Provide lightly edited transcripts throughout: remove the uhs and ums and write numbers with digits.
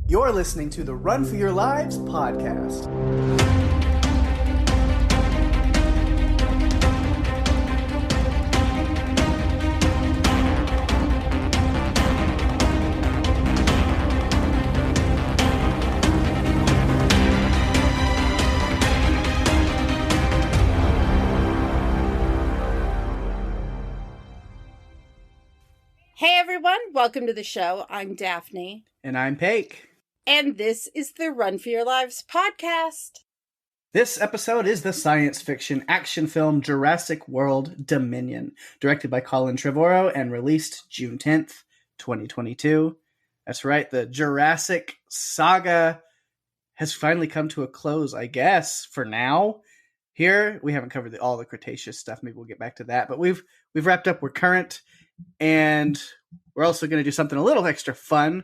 You're listening to the Run for Your Lives podcast. Hey everyone, welcome to the show. I'm Daphne. And I'm Pake. And this is the Run for Your Lives podcast. This episode is the science fiction action film Jurassic World Dominion, directed by Colin Trevorrow and released June 10th, 2022. That's right, the Jurassic saga has finally come to a close, I guess, for now. Here, we haven't covered all the Cretaceous stuff. Maybe we'll get back to that. But we've wrapped up. We're current. And we're also going to do something a little extra fun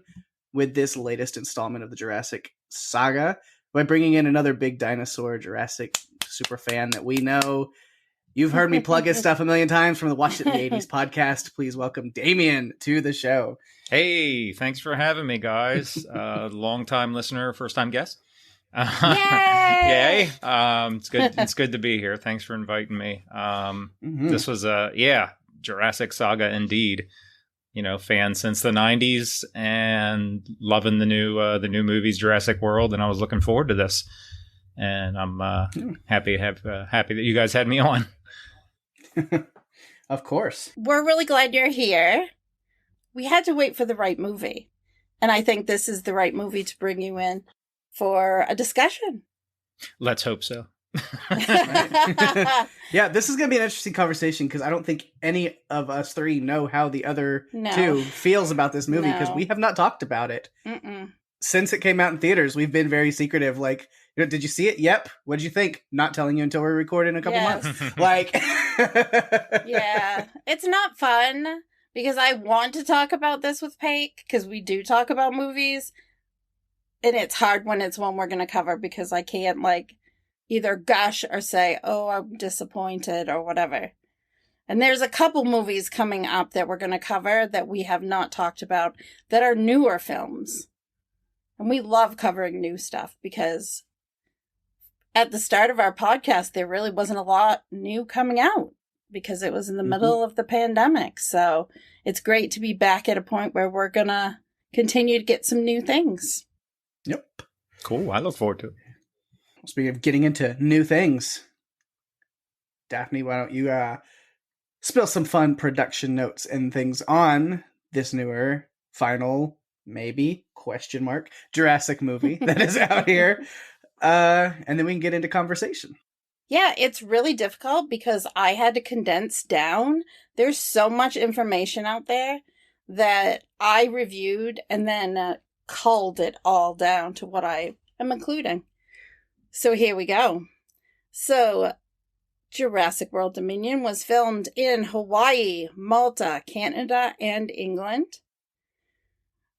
with this latest installment of the Jurassic saga by bringing in another big dinosaur Jurassic super fan that we know. You've heard me plug his stuff a million times from the Watch It in the 80s podcast. Please welcome Damian to the show. Hey, thanks for having me, guys. Long-time listener, first-time guest. Yay! Yay! It's good to be here. Thanks for inviting me. This was Jurassic saga indeed. You know, fan since the 90s and loving the new movies Jurassic World, and I was looking forward to this. And I'm happy that you guys had me on. Of course. We're really glad you're here. We had to wait for the right movie. And I think this is the right movie to bring you in for a discussion. Let's hope so. Yeah, this is going to be an interesting conversation because I don't think any of us three know how the other two feels about this movie because we have not talked about it. Since it came out in theaters. We've been very secretive. Like, did you see it? Yep. What did you think? Not telling you until we record in a couple months. Like, yeah, it's not fun because I want to talk about this with Pake because we do talk about movies, and it's hard when it's one we're going to cover because I can't either gush or say, oh, I'm disappointed or whatever. And there's a couple movies coming up that we're going to cover that we have not talked about that are newer films. And we love covering new stuff because at the start of our podcast, there really wasn't a lot new coming out because it was in the middle of the pandemic. So it's great to be back at a point where we're going to continue to get some new things. Yep. Cool. I look forward to it. Speaking of getting into new things, Daphne, why don't you spill some fun production notes and things on this newer, final, maybe, question mark, Jurassic movie that is out here. And then we can get into conversation. Yeah, it's really difficult because I had to condense down. There's so much information out there that I reviewed and then culled it all down to what I am including. So here we go. So Jurassic World Dominion was filmed in Hawaii, Malta, Canada, and England.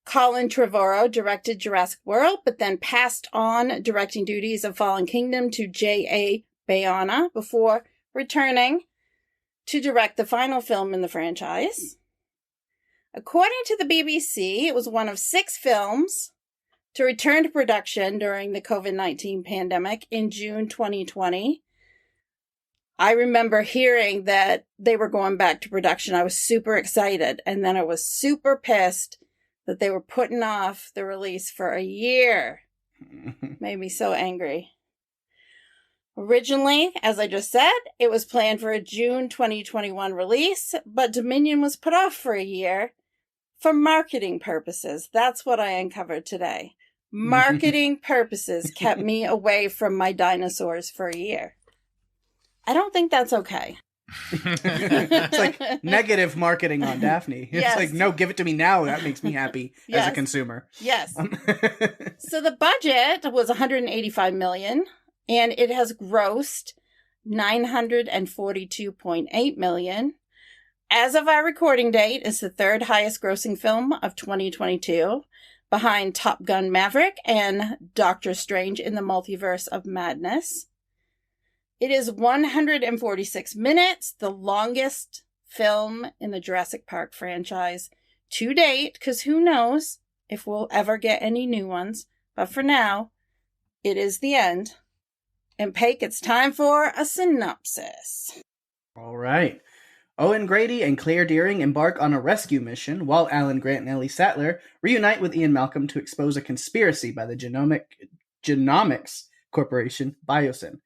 Colin Trevorrow directed Jurassic World, but then passed on directing duties of Fallen Kingdom to J.A. Bayona before returning to direct the final film in the franchise. According to the BBC, it was one of 6 films to return to production during the COVID-19 pandemic in June 2020. I remember hearing that they were going back to production. I was super excited. And then I was super pissed that they were putting off the release for a year. Made me so angry. Originally, as I just said, it was planned for a June 2021 release, but Dominion was put off for a year for marketing purposes. That's what I uncovered today. Marketing purposes kept me away from my dinosaurs for a year. I don't think that's okay. It's like negative marketing on Daphne. It's like, no, give it to me now. That makes me happy as a consumer. Yes. So the budget was $185 million, and it has grossed $942.8 million. As of our recording date, it's the third highest grossing film of 2022. Behind Top Gun Maverick and Doctor Strange in the Multiverse of Madness. It is 146 minutes, the longest film in the Jurassic Park franchise to date, because who knows, if we'll ever get any new ones. But for now, it is the end. And Pake, it's time for a synopsis. All right. Owen Grady and Claire Deering embark on a rescue mission, while Alan Grant and Ellie Sattler reunite with Ian Malcolm to expose a conspiracy by the Genomics Corporation, Biosyn.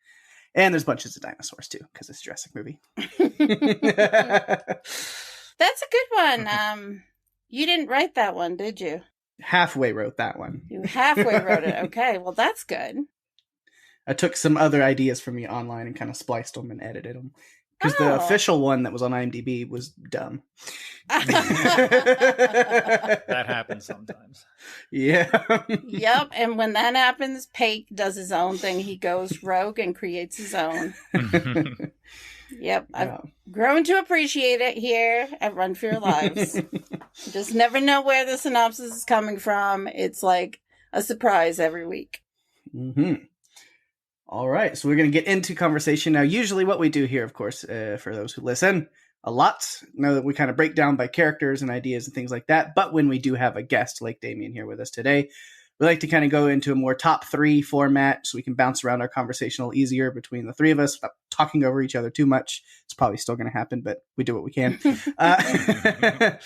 And there's bunches of dinosaurs, too, because it's a Jurassic movie. That's a good one. You didn't write that one, did you? Halfway wrote that one. You halfway wrote it. Okay, well, that's good. I took some other ideas from me online and kind of spliced them and edited them. Because the official one that was on IMDb was dumb. That happens sometimes. Yeah. Yep, and when that happens, Pake does his own thing. He goes rogue and creates his own. Yep, I've grown to appreciate it here at Run for Your Lives. You just never know where the synopsis is coming from. It's like a surprise every week. Mm-hmm. All right, so we're going to get into conversation now. Usually what we do here, of course, for those who listen a lot, know that we kind of break down by characters and ideas and things like that. But when we do have a guest like Damian here with us today, we like to kind of go into a more top three format so we can bounce around our conversation a little easier between the three of us without talking over each other too much. It's probably still going to happen, but we do what we can. But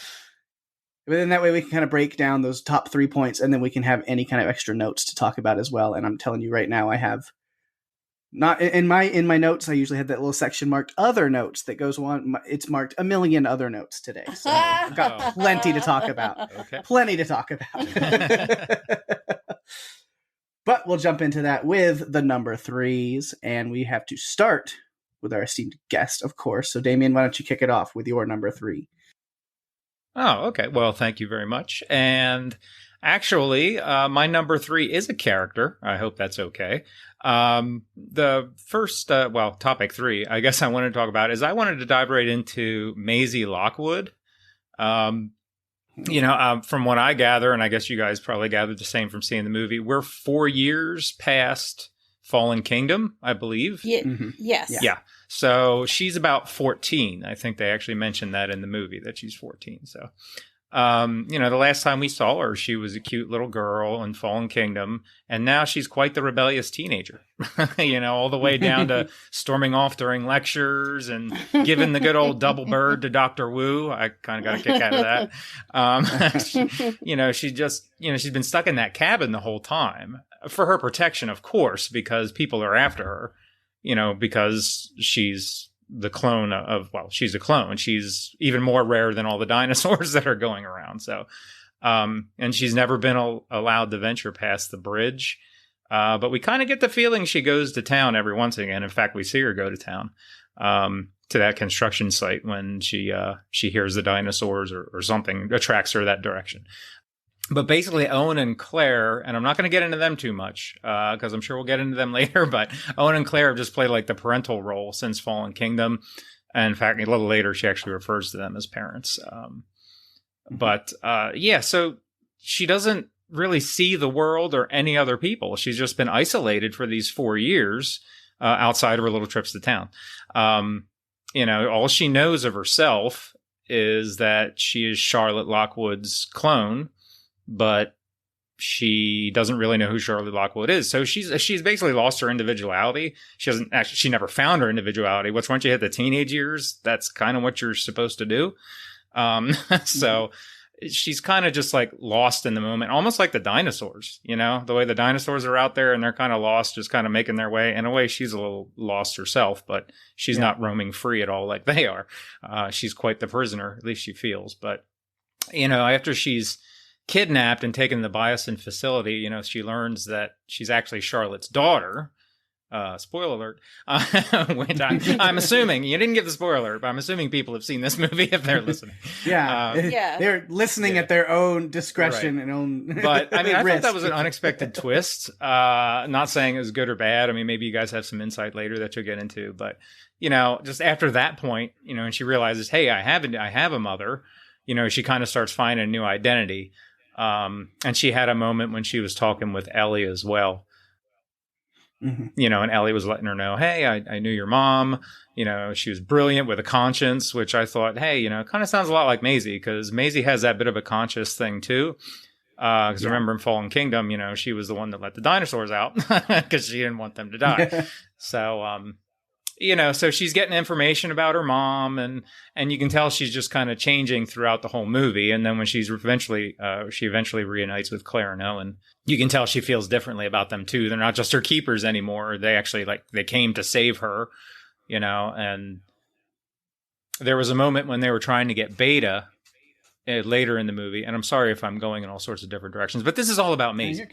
then that way we can kind of break down those top 3 points, and then we can have any kind of extra notes to talk about as well. And I'm telling you right now, I have... Not in my notes. I usually have that little section marked other notes that goes on. It's marked 1 million other notes today. So I've got plenty to talk about. Okay. Plenty to talk about. But we'll jump into that with the number 3s. And we have to start with our esteemed guest, of course. So Damian, why don't you kick it off with your number 3? Oh, okay. Well, thank you very much. And actually, my number 3 is a character. I hope that's okay. The first, topic 3, I guess I wanted to talk about is I wanted to dive right into Maisie Lockwood. From what I gather, and I guess you guys probably gathered the same from seeing the movie, we're 4 years past Fallen Kingdom, I believe. Yeah. Mm-hmm. Yes. Yeah. So she's about 14. I think they actually mentioned that in the movie that she's 14. So, the last time we saw her, she was a cute little girl in Fallen Kingdom, and now she's quite the rebellious teenager, all the way down to storming off during lectures and giving the good old double bird to Dr. Wu. I kind of got a kick out of that. She just, she's been stuck in that cabin the whole time for her protection, of course, because people are after her, because she's the clone she's a clone. She's even more rare than all the dinosaurs that are going around. So, and she's never been allowed to venture past the bridge. But we kind of get the feeling she goes to town every once again. In fact, we see her go to town, to that construction site when she hears the dinosaurs or something attracts her that direction. But basically, Owen and Claire, and I'm not going to get into them too much, because I'm sure we'll get into them later, but Owen and Claire have just played like the parental role since Fallen Kingdom. And in fact, a little later, she actually refers to them as parents. So she doesn't really see the world or any other people. She's just been isolated for these 4 years outside of her little trips to town. All she knows of herself is that she is Charlotte Lockwood's clone, but she doesn't really know who Charlotte Lockwood is. So she's basically lost her individuality. She never found her individuality, which once you hit the teenage years, that's kind of what you're supposed to do. So she's kind of just like lost in the moment, almost like the dinosaurs, the way the dinosaurs are out there and they're kind of lost, just kind of making their way. In a way, she's a little lost herself, but she's not roaming free at all like they are. She's quite the prisoner, at least she feels. But, after she's kidnapped and taken to the Biosyn facility, she learns that she's actually Charlotte's daughter. Spoiler alert. Which I'm assuming you didn't give the spoiler alert, but I'm assuming people have seen this movie if they're listening. They're listening at their own discretion and own. But I thought that was an unexpected twist. Not saying it was good or bad. I mean, maybe you guys have some insight later that you'll get into. But just after that point, and she realizes, hey, I have a mother. She kind of starts finding a new identity. And she had a moment when she was talking with Ellie as well. Mm-hmm. And Ellie was letting her know, hey, I knew your mom. She was brilliant with a conscience, which I thought, hey, kind of sounds a lot like Maisie, because Maisie has that bit of a conscious thing too. Because remember in Fallen Kingdom, you know, she was the one that let the dinosaurs out because she didn't want them to die. So, you know, so she's getting information about her mom, and you can tell she's just kind of changing throughout the whole movie. And then when she eventually reunites with Claire and Owen, you can tell she feels differently about them too. They're not just her keepers anymore. They actually they came to save her, you know. And there was a moment when they were trying to get Beta later in the movie, and I'm sorry if I'm going in all sorts of different directions, but this is all about Maisie.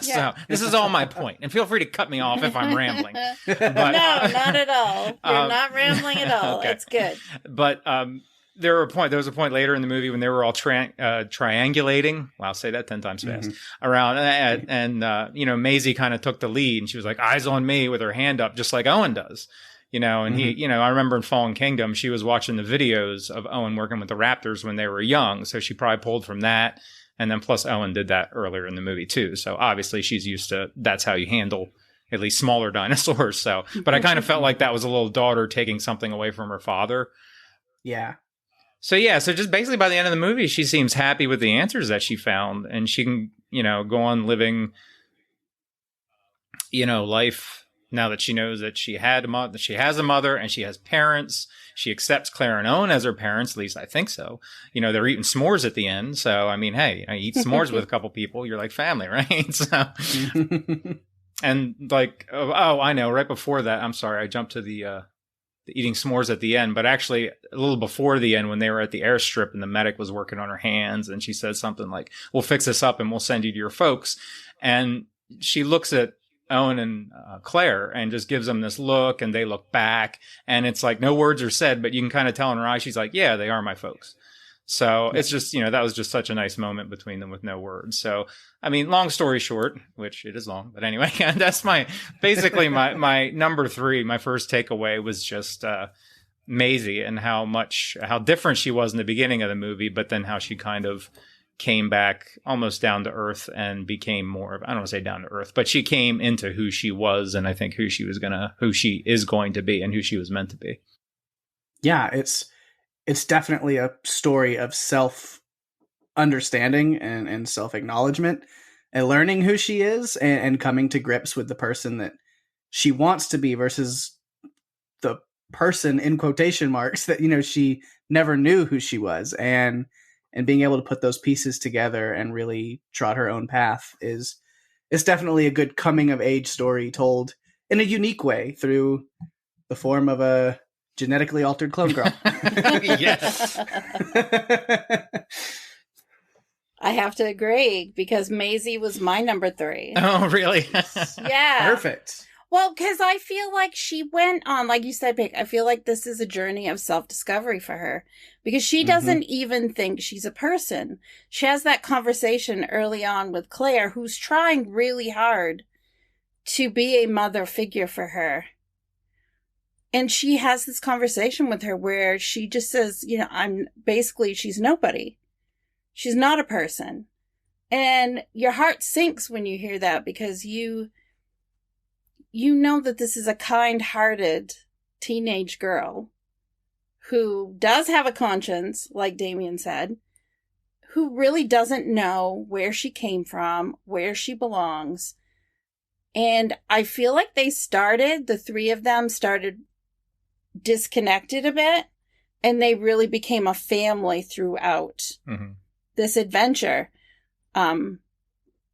So this is all my point, and feel free to cut me off if I'm rambling. But, no, not at all. You're not rambling at all. Okay. It's good. But there was a point later in the movie when they were all triangulating. Wow, say that 10 times fast. Around, and you know, Maisie kind of took the lead, and she was like, "Eyes on me," with her hand up, just like Owen does. You know, and he, you know, I remember in Fallen Kingdom, she was watching the videos of Owen working with the Raptors when they were young. So she probably pulled from that. And then plus Owen did that earlier in the movie too. So obviously she's used to, that's how you handle at least smaller dinosaurs. So, but I kind of felt like that was a little daughter taking something away from her father. Yeah. So yeah, so just basically by the end of the movie, she seems happy with the answers that she found, and she can, you know, go on living, you know, life. Now that she knows that she has a mother and she has parents, she accepts Claire and Owen as her parents. At least I think so. You know, they're eating s'mores at the end. So, I mean, hey, you know, you eat s'mores with a couple people, you're like family, right? So, and like, oh, I know. Right before that, I'm sorry, I jumped to the eating s'mores at the end, but actually a little before the end when they were at the airstrip and the medic was working on her hands, and she said something like, "We'll fix this up and we'll send you to your folks." And she looks at Owen and Claire and just gives them this look, and they look back, and it's like no words are said, but you can kind of tell in her eyes she's like, yeah, they are my folks. So it's just, you know, that was just such a nice moment between them with no words. So I mean, long story short, which it is long, but anyway, that's basically my number 3. My first takeaway was just Maisie and how different she was in the beginning of the movie, but then how she kind of came back almost down to earth and became more of, I don't want to say down to earth, but she came into who she was, and I think who she is going to be and who she was meant to be. Yeah, it's definitely a story of self-understanding and self-acknowledgement and learning who she is and coming to grips with the person that she wants to be versus the person in quotation marks that, you know, she never knew who she was, and being able to put those pieces together and really trot her own path is definitely a good coming of age story told in a unique way through the form of a genetically altered clone girl. Yes. I have to agree, because Maisie was my number 3. Oh, really? Yeah. Perfect. Well, because I feel like she went on, like you said, Pake, I feel like this is a journey of self-discovery for her, because she doesn't even think she's a person. She has that conversation early on with Claire, who's trying really hard to be a mother figure for her. And she has this conversation with her where she just says, you know, she's nobody. She's not a person. And your heart sinks when you hear that, because you know that this is a kind-hearted teenage girl who does have a conscience, like Damian said, who really doesn't know where she came from, where she belongs. And I feel like the 3 of them started disconnected a bit, and they really became a family throughout this adventure.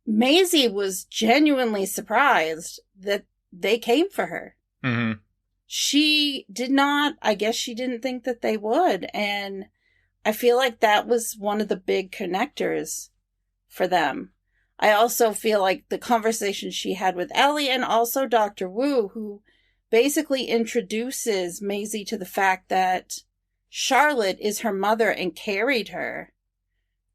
Maisie was genuinely surprised that they came for her. Mm-hmm. She didn't think that they would. And I feel like that was one of the big connectors for them. I also feel like the conversation she had with Ellie and also Dr. Wu, who basically introduces Maisie to the fact that Charlotte is her mother and carried her,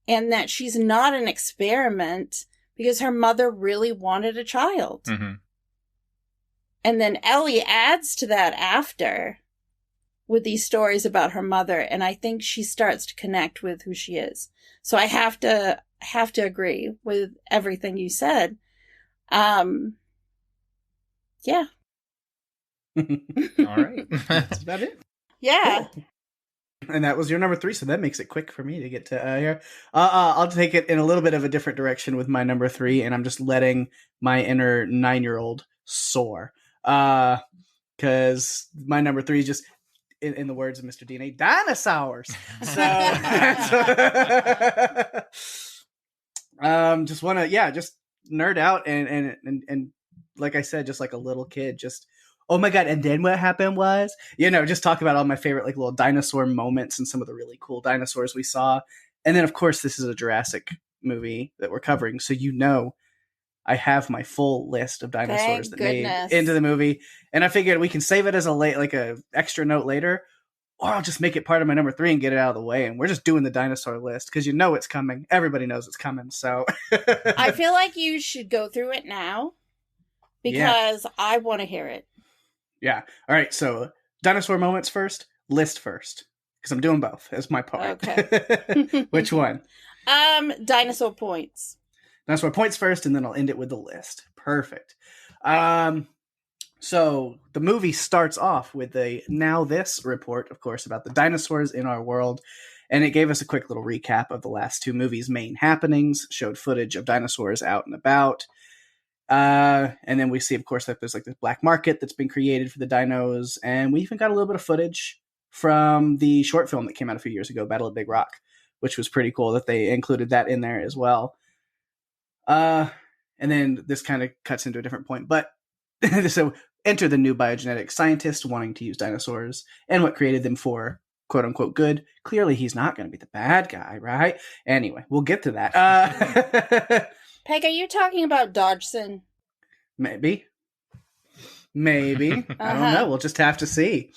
and that she's not an experiment because her mother really wanted a child. Mm-hmm. And then Ellie adds to that after with these stories about her mother, and I think she starts to connect with who she is. So I have to agree with everything you said. Yeah. All right. That's about it. Yeah. And that was your number 3, so that makes it quick for me to get to here. I'll take it in a little bit of a different direction with my number 3, and I'm just letting my inner 9-year-old soar. Because my number 3 is just, in the words of Mr. DNA, dinosaurs. So, just want to, just nerd out and like I said, just like a little kid, just, oh my God. And then what happened was, just talk about all my favorite like little dinosaur moments and some of the really cool dinosaurs we saw. And then of course, this is a Jurassic movie that we're covering. So, I have my full list of dinosaurs that made into the movie. And I figured we can save it as a extra note later, or I'll just make it part of my number 3 and get it out of the way. And we're just doing the dinosaur list because it's coming. Everybody knows it's coming. So I feel like you should go through it now because I want to hear it. Yeah. All right. So dinosaur moments first, list first, because I'm doing both as my part. Okay. Which one? Dinosaur points. Dinosaur points first, and then I'll end it with the list. Perfect. So the movie starts off with a Now This report, of course, about the dinosaurs in our world. And it gave us a quick little recap of the last 2 movies' main happenings, showed footage of dinosaurs out and about. And then we see, of course, that there's like this black market that's been created for the dinos. And we even got a little bit of footage from the short film that came out a few years ago, Battle of Big Rock, which was pretty cool that they included that in there as well. And then this kind of cuts into a different point. But so enter the new biogenetic scientist wanting to use dinosaurs and what created them for quote unquote good. Clearly, he's not going to be the bad guy, right? Anyway, we'll get to that. Peg, are you talking about Dodgson? Maybe. I don't know. We'll just have to see.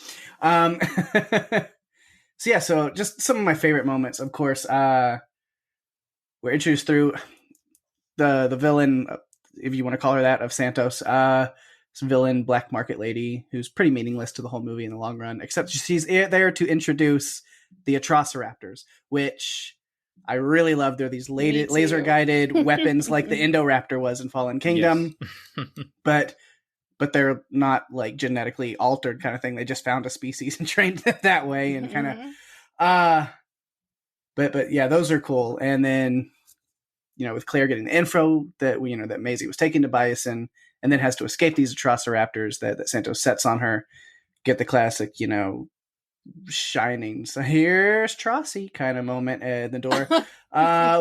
So just some of my favorite moments, of course, we're introduced through the villain, if you want to call her that, of Santos, this villain black market lady who's pretty meaningless to the whole movie in the long run, except she's there to introduce the Atrociraptors, which I really love. They're these laser guided weapons like the Indoraptor was in Fallen Kingdom, but they're not like genetically altered kind of thing. They just found a species and trained it that way and kind of, but yeah, those are cool. And then, with Claire getting the info that that Maisie was taken to Bison and then has to escape these Atrociraptors that Santos sets on her, get the classic, shining. So here's Trossie kind of moment at the door,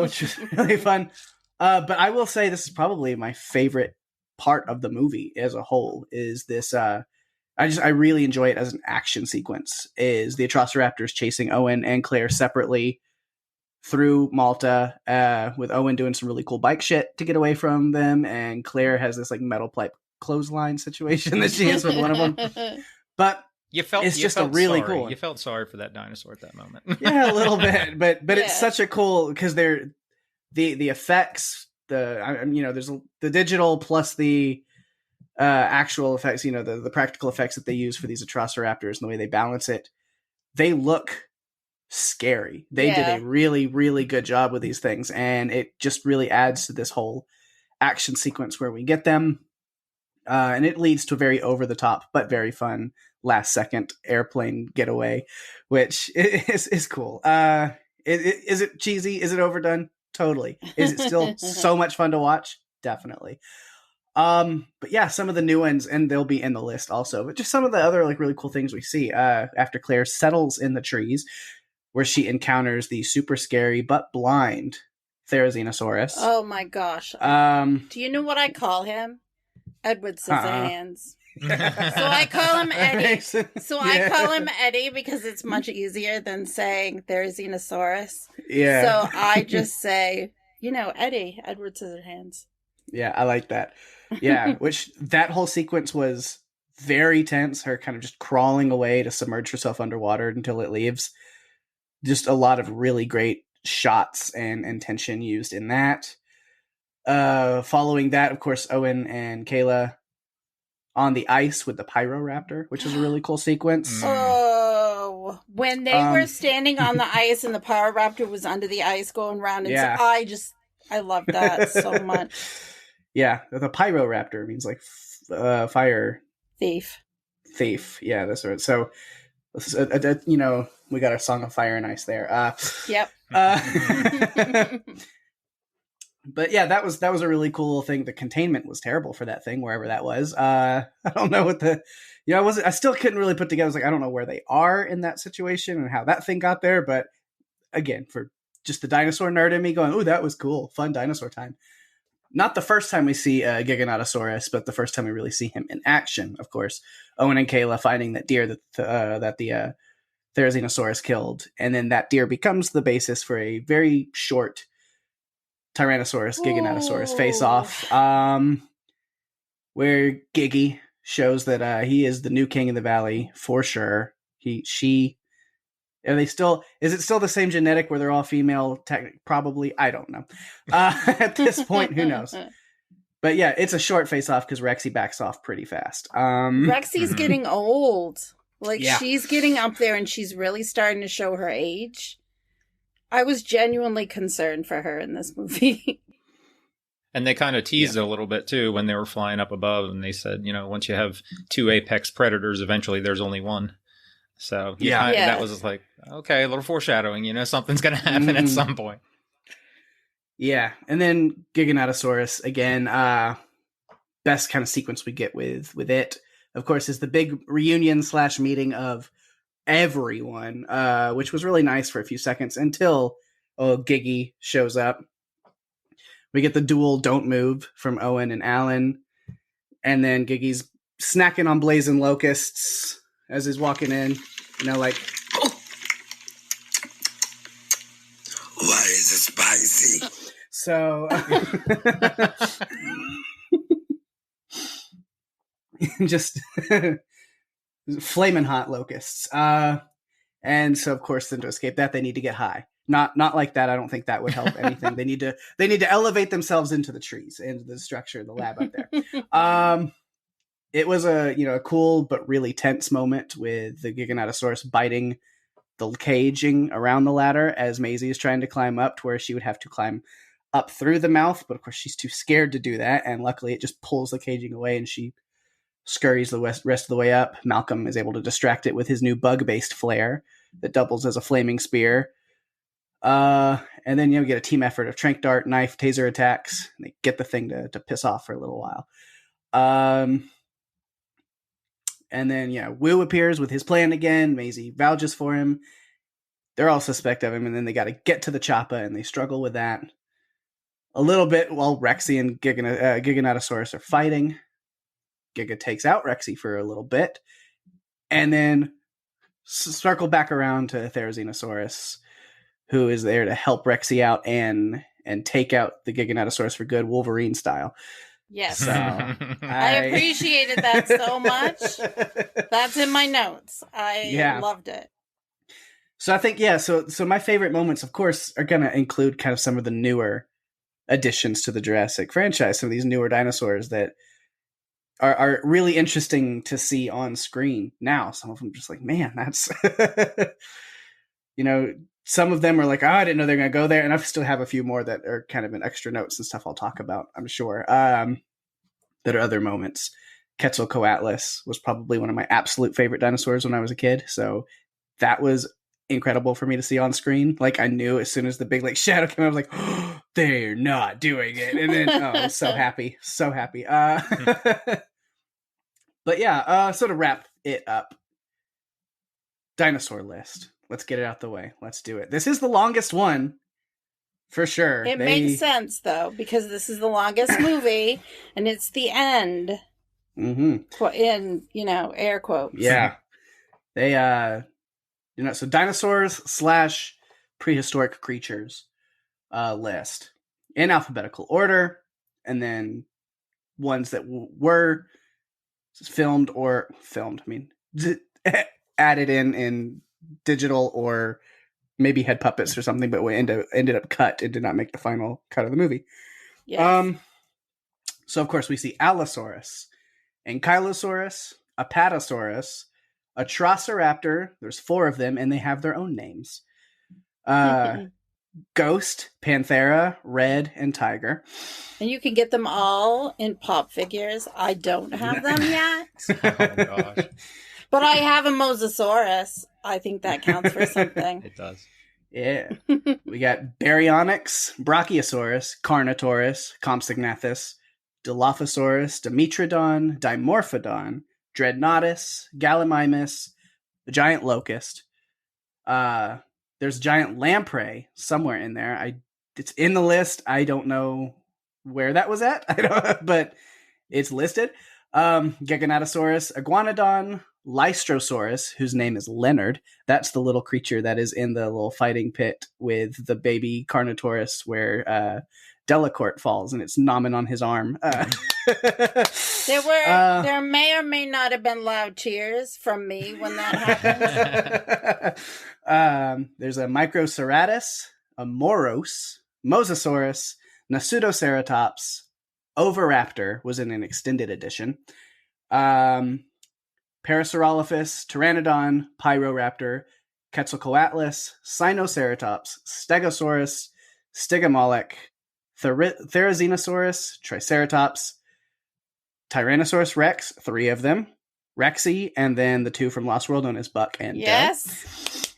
which is really fun. But I will say this is probably my favorite part of the movie as a whole is this. I really enjoy it as an action sequence is the Atrociraptors chasing Owen and Claire separately through Malta, with Owen doing some really cool bike shit to get away from them. And Claire has this like metal pipe clothesline situation that she has with one of them. But it's just a really cool. You felt sorry for that dinosaur at that moment. Yeah, a little bit, but it's such a cool because they're the effects. There's the digital plus the actual effects. The practical effects that they use for these Atrociraptors and the way they balance it. They look scary. They did a really, really good job with these things, and it just really adds to this whole action sequence where we get them. And it leads to a very over the top but very fun last second airplane getaway, which is cool. Is it cheesy? Is it overdone? Totally. Is it still so much fun to watch? Definitely. But yeah, some of the new ones, and they'll be in the list also, but just some of the other like really cool things we see after Claire settles in the trees where she encounters the super scary but blind Therizinosaurus. Oh my gosh. Do you know what I call him? Edward Scissorhands. So I call him Eddie. I call him Eddie because it's much easier than saying Therizinosaurus. Yeah. So I just say, Eddie, Edward Scissorhands. Yeah, I like that. Yeah, which that whole sequence was very tense. Her kind of just crawling away to submerge herself underwater until it leaves. Just a lot of really great shots and tension used in that. Following that, of course, Owen and Kayla on the ice with the Pyroraptor, which is a really cool sequence. Oh, when they were standing on the ice and the Pyroraptor was under the ice going around. And I love that so much. Yeah, the Pyroraptor means like fire thief. Yeah, that's right. So We got our Song of Fire and Ice there. Yep. But yeah, that was a really cool thing. The containment was terrible for that thing, wherever that was. I don't know what I still couldn't really put together. I was like, I don't know where they are in that situation and how that thing got there. But again, for just the dinosaur nerd in me going, oh, that was cool. Fun dinosaur time. Not the first time we see Giganotosaurus, but the first time we really see him in action, of course. Owen and Kayla finding that deer that the Therizinosaurus killed. And then that deer becomes the basis for a very short Tyrannosaurus, Giganotosaurus face-off, where Giggy shows that he is the new king of the valley for sure. Is it still the same genetic where they're all female? Probably. I don't know. At this point, who knows? But yeah, it's a short face-off because Rexy backs off pretty fast. Rexy's getting old. She's getting up there and she's really starting to show her age. I was genuinely concerned for her in this movie. And they kind of teased it a little bit, too, when they were flying up above. And they said, once you have two apex predators, eventually there's only one. So that was like, okay, a little foreshadowing. Something's going to happen at some point. Yeah. And then Giganotosaurus, again, best kind of sequence we get with it, of course, is the big reunion / meeting of everyone, which was really nice for a few seconds until Giggy shows up. We get the dual "Don't Move" from Owen and Alan, and then Giggy's snacking on blazing locusts as he's walking in. Why is it spicy? So just flaming hot locusts. And so, of course, then to escape that, they need to get high. Not like that. I don't think that would help anything. They need to elevate themselves into the trees, into the structure of the lab up there. It was a cool but really tense moment with the Giganotosaurus biting the caging around the ladder as Maisie is trying to climb up to where she would have to climb up through the mouth. But of course, she's too scared to do that. And luckily, it just pulls the caging away and she scurries the rest of the way up. Malcolm is able to distract it with his new bug-based flare that doubles as a flaming spear. And then we get a team effort of tranq dart, knife, taser attacks. And they get the thing to piss off for a little while. And then Wu appears with his plan again. Maisie vouches for him. They're all suspect of him, and then they got to get to the choppa, and they struggle with that a little bit while Rexy and Giganotosaurus are fighting. Giga takes out Rexy for a little bit, and then circle back around to Therizinosaurus, who is there to help Rexy out and take out the Giganotosaurus for good, Wolverine style. Yes. So, I appreciated that so much. That's in my notes. I loved it. So I think, so my favorite moments, of course, are going to include kind of some of the newer additions to the Jurassic franchise, some of these newer dinosaurs that are really interesting to see on screen now. Some of them just like, man, that's, some of them are like, I didn't know they're going to go there. And I still have a few more that are kind of in extra notes and stuff I'll talk about, I'm sure, that are other moments. Quetzalcoatlus was probably one of my absolute favorite dinosaurs when I was a kid. So that was incredible for me to see on screen. Like I knew as soon as the big shadow came, I was like, oh, they're not doing it. And then, I was so happy. But yeah, so to wrap it up, dinosaur list. Let's get it out the way. Let's do it. This is the longest one, for sure. It makes sense, though, because this is the longest movie, and it's the end. Mm-hmm. In, air quotes. Yeah. They, so dinosaurs / prehistoric creatures list in alphabetical order, and then ones that were filmed, added in digital or maybe had puppets or something, but we ended up cut and did not make the final cut of the movie. Yes. So of course we see Allosaurus, Ankylosaurus, Apatosaurus, a Troceraptor. There's 4 of them, and they have their own names. Ghost, Panthera, Red, and Tiger. And you can get them all in pop figures. I don't have them yet. Oh, gosh. But I have a Mosasaurus. I think that counts for something. It does. Yeah. We got Baryonyx, Brachiosaurus, Carnotaurus, Compsognathus, Dilophosaurus, Dimetrodon, Dimorphodon, Dreadnoughtus, Gallimimus, the giant locust. There's a giant lamprey somewhere in there. It's in the list. I don't know where that was at. But it's listed. Giganotosaurus, Iguanodon, Lystrosaurus, whose name is Leonard. That's the little creature that is in the little fighting pit with the baby Carnotaurus where Delacourt falls and it's nomming on his arm. There may or may not have been loud cheers from me when that happened. There's a Microceratus, a Moros, Mosasaurus, Nasutoceratops, Oviraptor was in an extended edition. Parasaurolophus, Pteranodon, Pyroraptor, Quetzalcoatlus, Sinoceratops, Stegosaurus, Stygomoloch, Therizinosaurus, Triceratops, Tyrannosaurus Rex, 3 of them, Rexy, and then the 2 from Lost World known as Buck and Yes.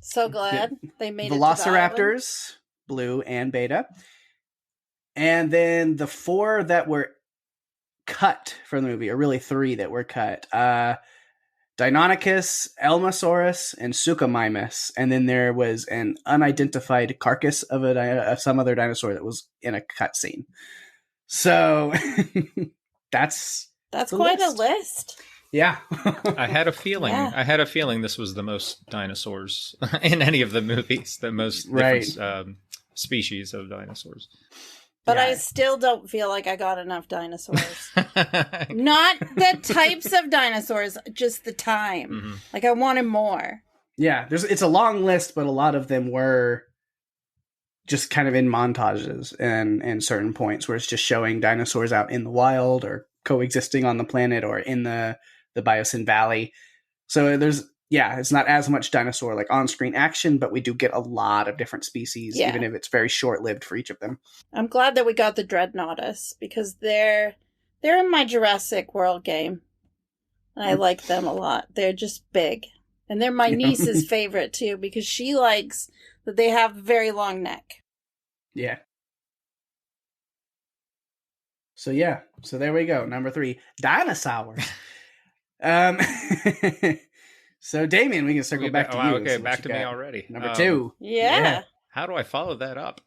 So glad they made Velociraptors, Blue and Beta. And then the 4 that were cut from the movie, or really 3 that were cut. Deinonychus, Elmosaurus, and Suchomimus. And then there was an unidentified carcass of some other dinosaur that was in a cut scene. So that's quite a list. Yeah. I had a feeling. Yeah. I had a feeling this was the most dinosaurs in any of the movies. The most different species of dinosaurs. But I still don't feel like I got enough dinosaurs. Not the types of dinosaurs, just the time. Mm-hmm. Like, I wanted more. Yeah, it's a long list, but a lot of them were just kind of in montages and certain points where it's just showing dinosaurs out in the wild or coexisting on the planet or in the Biosyn Valley. So it's not as much dinosaur like on-screen action, but we do get a lot of different species, even if it's very short-lived for each of them. I'm glad that we got the Dreadnoughtus because they're in my Jurassic World game. And I like them a lot. They're just big. And they're my niece's favorite too because she likes that they have a very long neck. Yeah. So there we go. Number 3, dinosaurs. So, Damian, we can circle back to you. Okay, back to me already. Number 2. Yeah. How do I follow that up?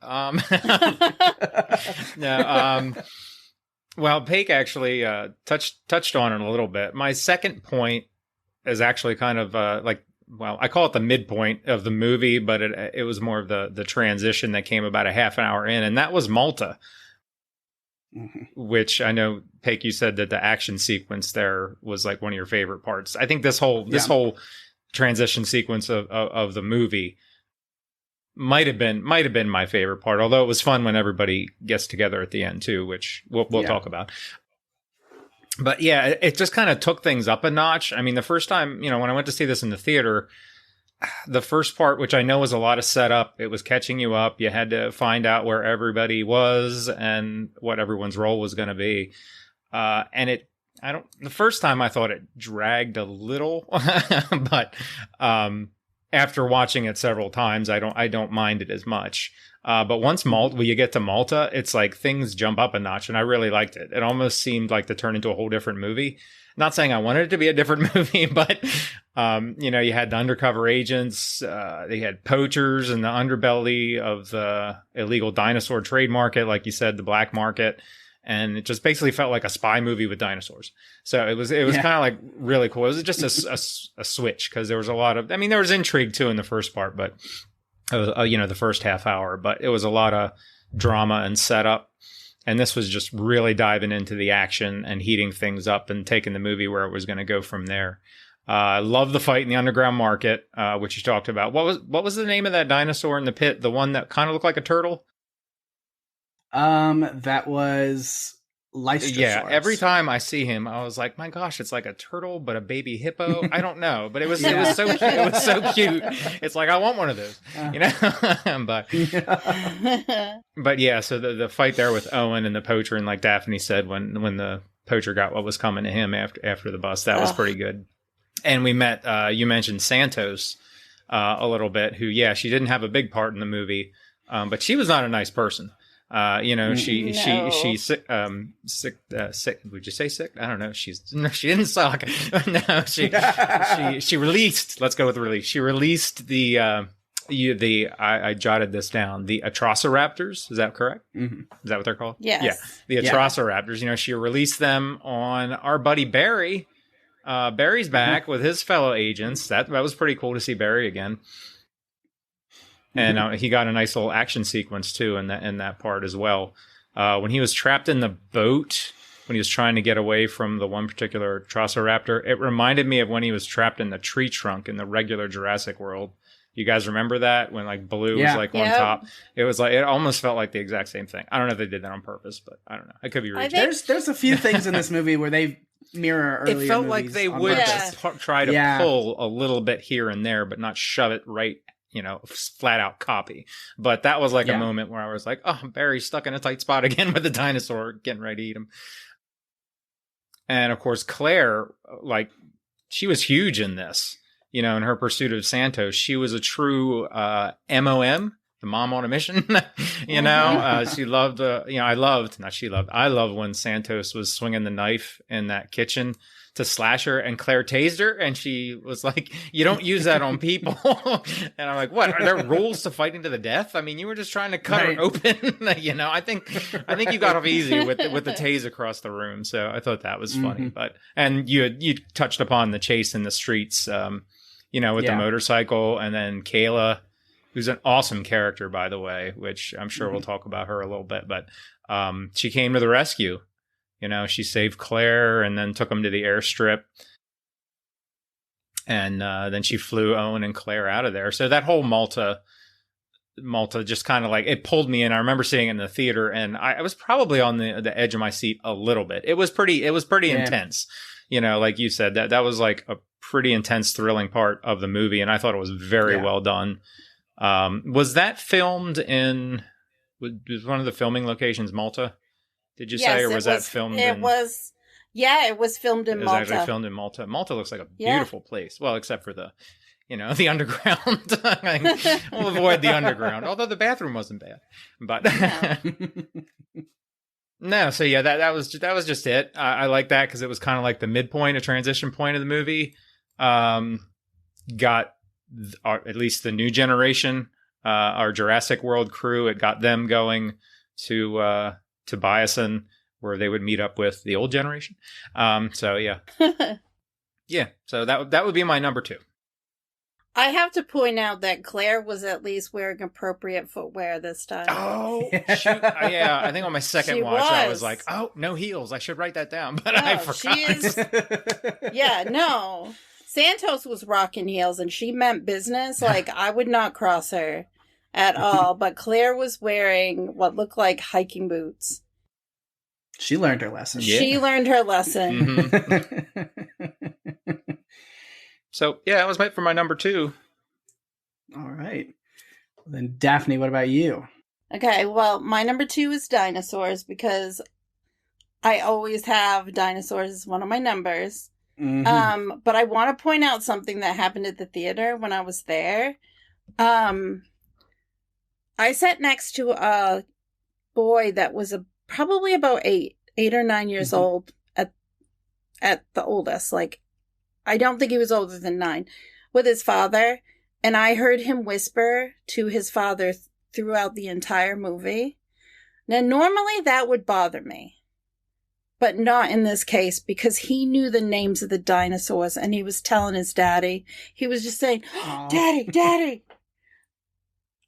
Well, Pake actually touched on it a little bit. My second point is actually kind of I call it the midpoint of the movie, but it was more of the transition that came about a half an hour in, and that was Malta. Mm-hmm. Which I know, Pake, you said that the action sequence there was like one of your favorite parts. I think this whole transition sequence of the movie might have been my favorite part. Although it was fun when everybody gets together at the end too, which we'll talk about. But yeah, it just kind of took things up a notch. I mean, the first time, when I went to see this in the theater, the first part, which I know was a lot of setup, it was catching you up. You had to find out where everybody was and what everyone's role was going to be. The first time I thought it dragged a little, but after watching it several times, I don't mind it as much. But once you get to Malta, it's like things jump up a notch, and I really liked it. It almost seemed like to turn into a whole different movie. Not saying I wanted it to be a different movie, but, you had the undercover agents, they had poachers in the underbelly of the illegal dinosaur trade market, like you said, the black market. And it just basically felt like a spy movie with dinosaurs. So it was kind of like really cool. It was just a switch because there was a lot of, there was intrigue too in the first part, but, the first half hour, but it was a lot of drama and setup. And this was just really diving into the action and heating things up and taking the movie where it was going to go from there. I love the fight in the underground market, which you talked about. What was the name of that dinosaur in the pit? The one that kind of looked like a turtle? That was Lystrosaurus. Yeah, every time I see him, I was like, my gosh, it's like a turtle, but a baby hippo. I don't know, but it was so cute. It was so cute. It's like, I want one of those, but yeah, so the fight there with Owen and the poacher, and like Daphne said, when the poacher got what was coming to him after the bus, that was pretty good. And we met, you mentioned Santos a little bit, who, yeah, she didn't have a big part in the movie, but she was not a nice person. She sick. Would you say sick? I don't know. She didn't suck. No, she released. Let's go with release. She released I jotted this down. The Atrociraptors. Is that correct? Mm-hmm. Is that what they're called? Yes. Yeah. The Atrociraptors. She released them on our buddy Barry. Barry's back with his fellow agents. That was pretty cool to see Barry again. And he got a nice little action sequence too in that part as well. When he was trapped in the boat, when he was trying to get away from the one particular Atrociraptor, it reminded me of when he was trapped in the tree trunk in the regular Jurassic World. You guys remember that when like Blue was like on top? It was like, it almost felt like the exact same thing. I don't know if they did that on purpose, but I don't know. I could be reaching. There's a few things in this movie where they mirror earlier. It felt like they would try to pull a little bit here and there, but not shove it right, flat out copy. But that was like a moment where I was like, oh, Barry's stuck in a tight spot again with the dinosaur getting ready to eat him. And of course, Claire, like, she was huge in this, in her pursuit of Santos. She was a true MOM, the mom on a mission. She loved, I love when Santos was swinging the knife in that kitchen to slash her, and Claire tased her, and she was like, you don't use that on people. And I'm like, what, are there rules to fighting to the death? I mean, you were just trying to cut her open. I think you got off easy with the tase across the room. So I thought that was funny. But and you touched upon the chase in the streets, with the motorcycle, and then Kayla, who's an awesome character, by the way, which I'm sure we'll talk about her a little bit, but she came to the rescue. She saved Claire and then took them to the airstrip. And then she flew Owen and Claire out of there. So that whole Malta just kind of like, it pulled me in. I remember seeing it in the theater, and I was probably on the edge of my seat a little bit. It was pretty intense. Like you said, that was like a pretty intense, thrilling part of the movie. And I thought it was very well done. Was that filmed was one of the filming locations Malta? Did you say, or was that filmed in... It was filmed in Malta. It was actually filmed in Malta. Malta looks like a beautiful place. Well, except for the underground. We'll avoid the underground, although the bathroom wasn't bad. But no, so yeah, that was just it. I like that because it was kind of like the midpoint, a transition point of the movie. Got at least the new generation, our Jurassic World crew. It got them going to Biasen, where they would meet up with the old generation. So yeah. So that would be my number 2. I have to point out that Claire was at least wearing appropriate footwear this time. Oh, shoot. Yeah. I think on my second watch, I was like, oh, no heels. I should write that down, but I forgot. She is... Yeah, no. Santos was rocking heels, and she meant business. Like, I would not cross her at all, but Claire was wearing what looked like hiking boots. She learned her lesson. Yeah. She learned her lesson. Mm-hmm. So, yeah, that was for my number 2. All right. Then, Daphne, what about you? Okay, well, my number 2 is dinosaurs, because I always have dinosaurs as one of my numbers. Mm-hmm. But I want to point out something that happened at the theater when I was there. I sat next to a boy that was probably about 8 or 9 years old at the oldest. Like, I don't think he was older than 9, with his father. And I heard him whisper to his father throughout the entire movie. Now, normally that would bother me, but not in this case, because he knew the names of the dinosaurs, and he was telling his daddy. He was just saying, Daddy, Daddy.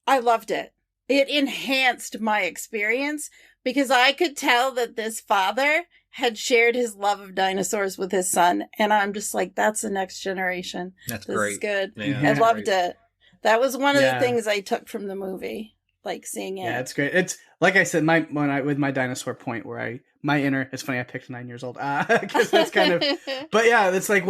I loved it. It enhanced my experience, because I could tell that this father had shared his love of dinosaurs with his son. And I'm just like, that's the next generation. That's this great. This is good. Yeah, I loved it. That was one of the things I took from the movie, like seeing it. Yeah, it's great. It's like I said, with my dinosaur point where it's funny I picked 9 years old, because that's kind of, but yeah, it's like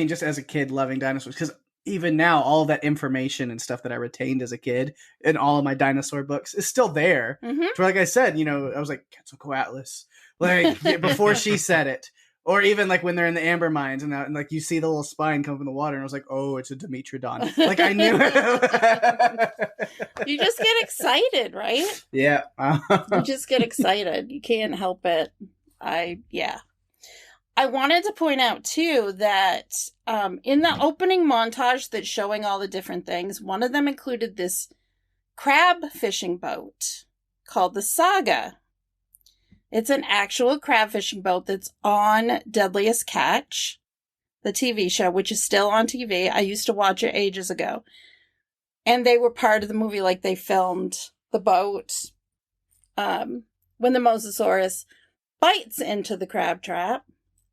just as a kid loving dinosaurs, because even now, all that information and stuff that I retained as a kid in all of my dinosaur books is still there. Mm-hmm. For like I said, I was like, Quetzalcoatlus. Like, before she said it, Or even like when they're in the amber mines and like you see the little spine come from the water and I was like, oh, it's a Dimetrodon. Like I knew it. You just get excited, right? Yeah. You just get excited. You can't help it. I wanted to point out too that in the opening montage that's showing all the different things, one of them included this crab fishing boat called the Saga. It's an actual crab fishing boat that's on Deadliest Catch, the TV show, which is still on TV. I used to watch it ages ago. And they were part of the movie, like they filmed the boat when the Mosasaurus bites into the crab trap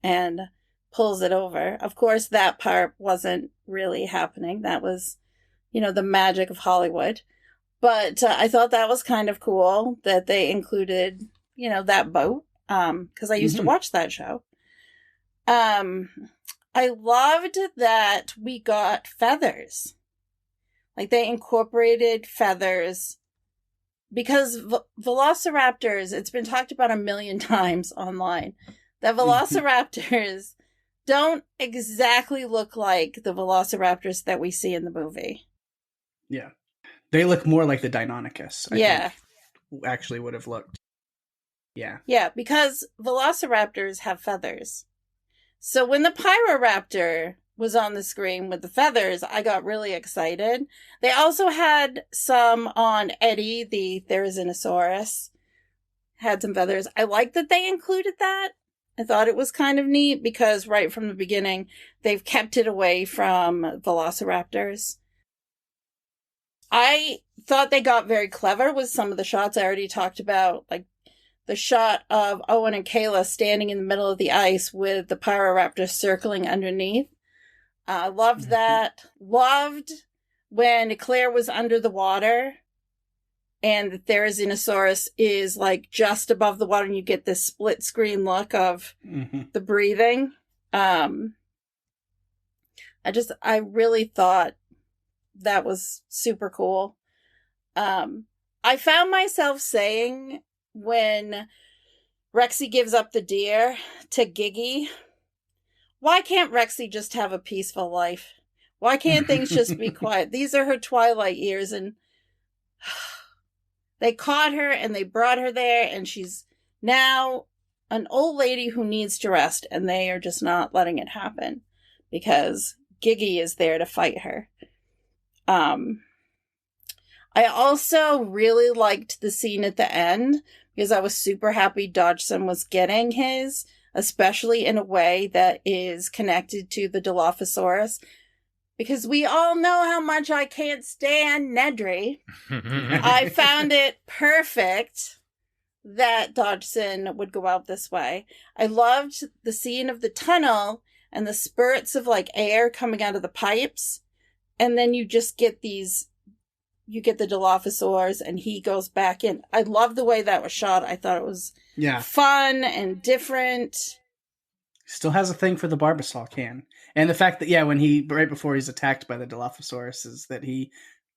and pulls it over. Of course, that part wasn't really happening. That was, the magic of Hollywood. But I thought that was kind of cool that they included that boat, because I used to watch that show. I loved that we got feathers. Like, they incorporated feathers, because velociraptors, it's been talked about a million times online, that velociraptors don't exactly look like the velociraptors that we see in the movie. Yeah. They look more like the Deinonychus, I think, actually would have looked. Yeah. Yeah, because velociraptors have feathers. So when the Pyroraptor was on the screen with the feathers, I got really excited. They also had some on Eddie, the Therizinosaurus. Had some feathers. I like that they included that. I thought it was kind of neat because right from the beginning, they've kept it away from velociraptors. I thought they got very clever with some of the shots I already talked about, like the shot of Owen and Kayla standing in the middle of the ice with the Pyroraptor circling underneath. Loved that. Loved when Claire was under the water and the Therizinosaurus is like just above the water and you get this split screen look of the breathing. I really thought that was super cool. I found myself saying when Rexy gives up the deer to Giggy, why can't Rexy just have a peaceful life? Why can't things just be quiet? These are her twilight years, and they caught her and they brought her there, and she's now an old lady who needs to rest, and they are just not letting it happen because Giggy is there to fight her. I also really liked the scene at the end because I was super happy Dodgson was getting his, especially in a way that is connected to the Dilophosaurus, because we all know how much I can't stand Nedry. I found it perfect that Dodgson would go out this way. I loved the scene of the tunnel and the spurts of like air coming out of the pipes, and then you just get these. You get the Dilophosaurs and he goes back in. I love the way that was shot. I thought it was fun and different. Still has a thing for the Barbasol can. And the fact that, when right before he's attacked by the Dilophosaurus is that he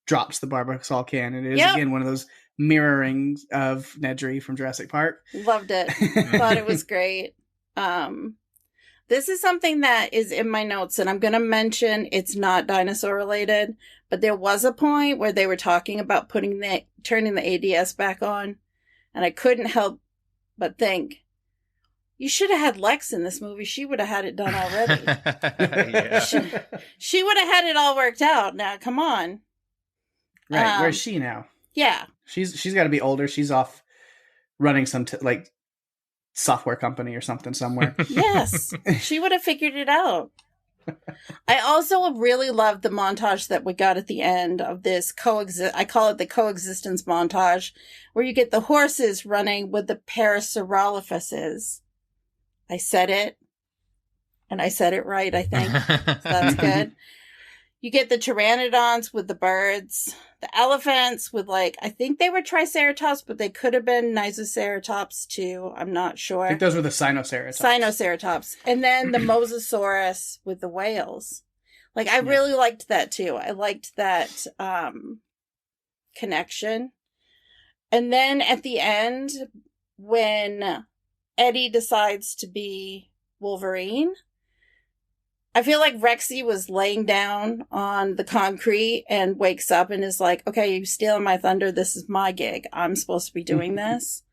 drops the Barbasol can. And it is, again, one of those mirrorings of Nedry from Jurassic Park. Loved it. Thought it was great. This is something that is in my notes, and I'm going to mention it's not dinosaur related, but there was a point where they were talking about turning the ADS back on, and I couldn't help but think, you should have had Lex in this movie. She would have had it done already. She would have had it all worked out. Now, come on. Right. Where's she now? Yeah. She's got to be older. She's off running some software company or something somewhere. Yes, she would have figured it out. I also really loved the montage that we got at the end of this I call it the Coexistence Montage, where you get the horses running with the Parasaurolophuses. I said it, and I said it right, I think. So that's good. You get the pteranodons with the birds, the elephants with I think they were triceratops, but they could have been nisoceratops too. I'm not sure. I think those were the Sinoceratops. Sinoceratops. And then the Mosasaurus with the whales. I really liked that too. I liked that connection. And then at the end, when Eddie decides to be Wolverine. I feel like Rexy was laying down on the concrete and wakes up and is like, okay, you're stealing my thunder. This is my gig. I'm supposed to be doing this.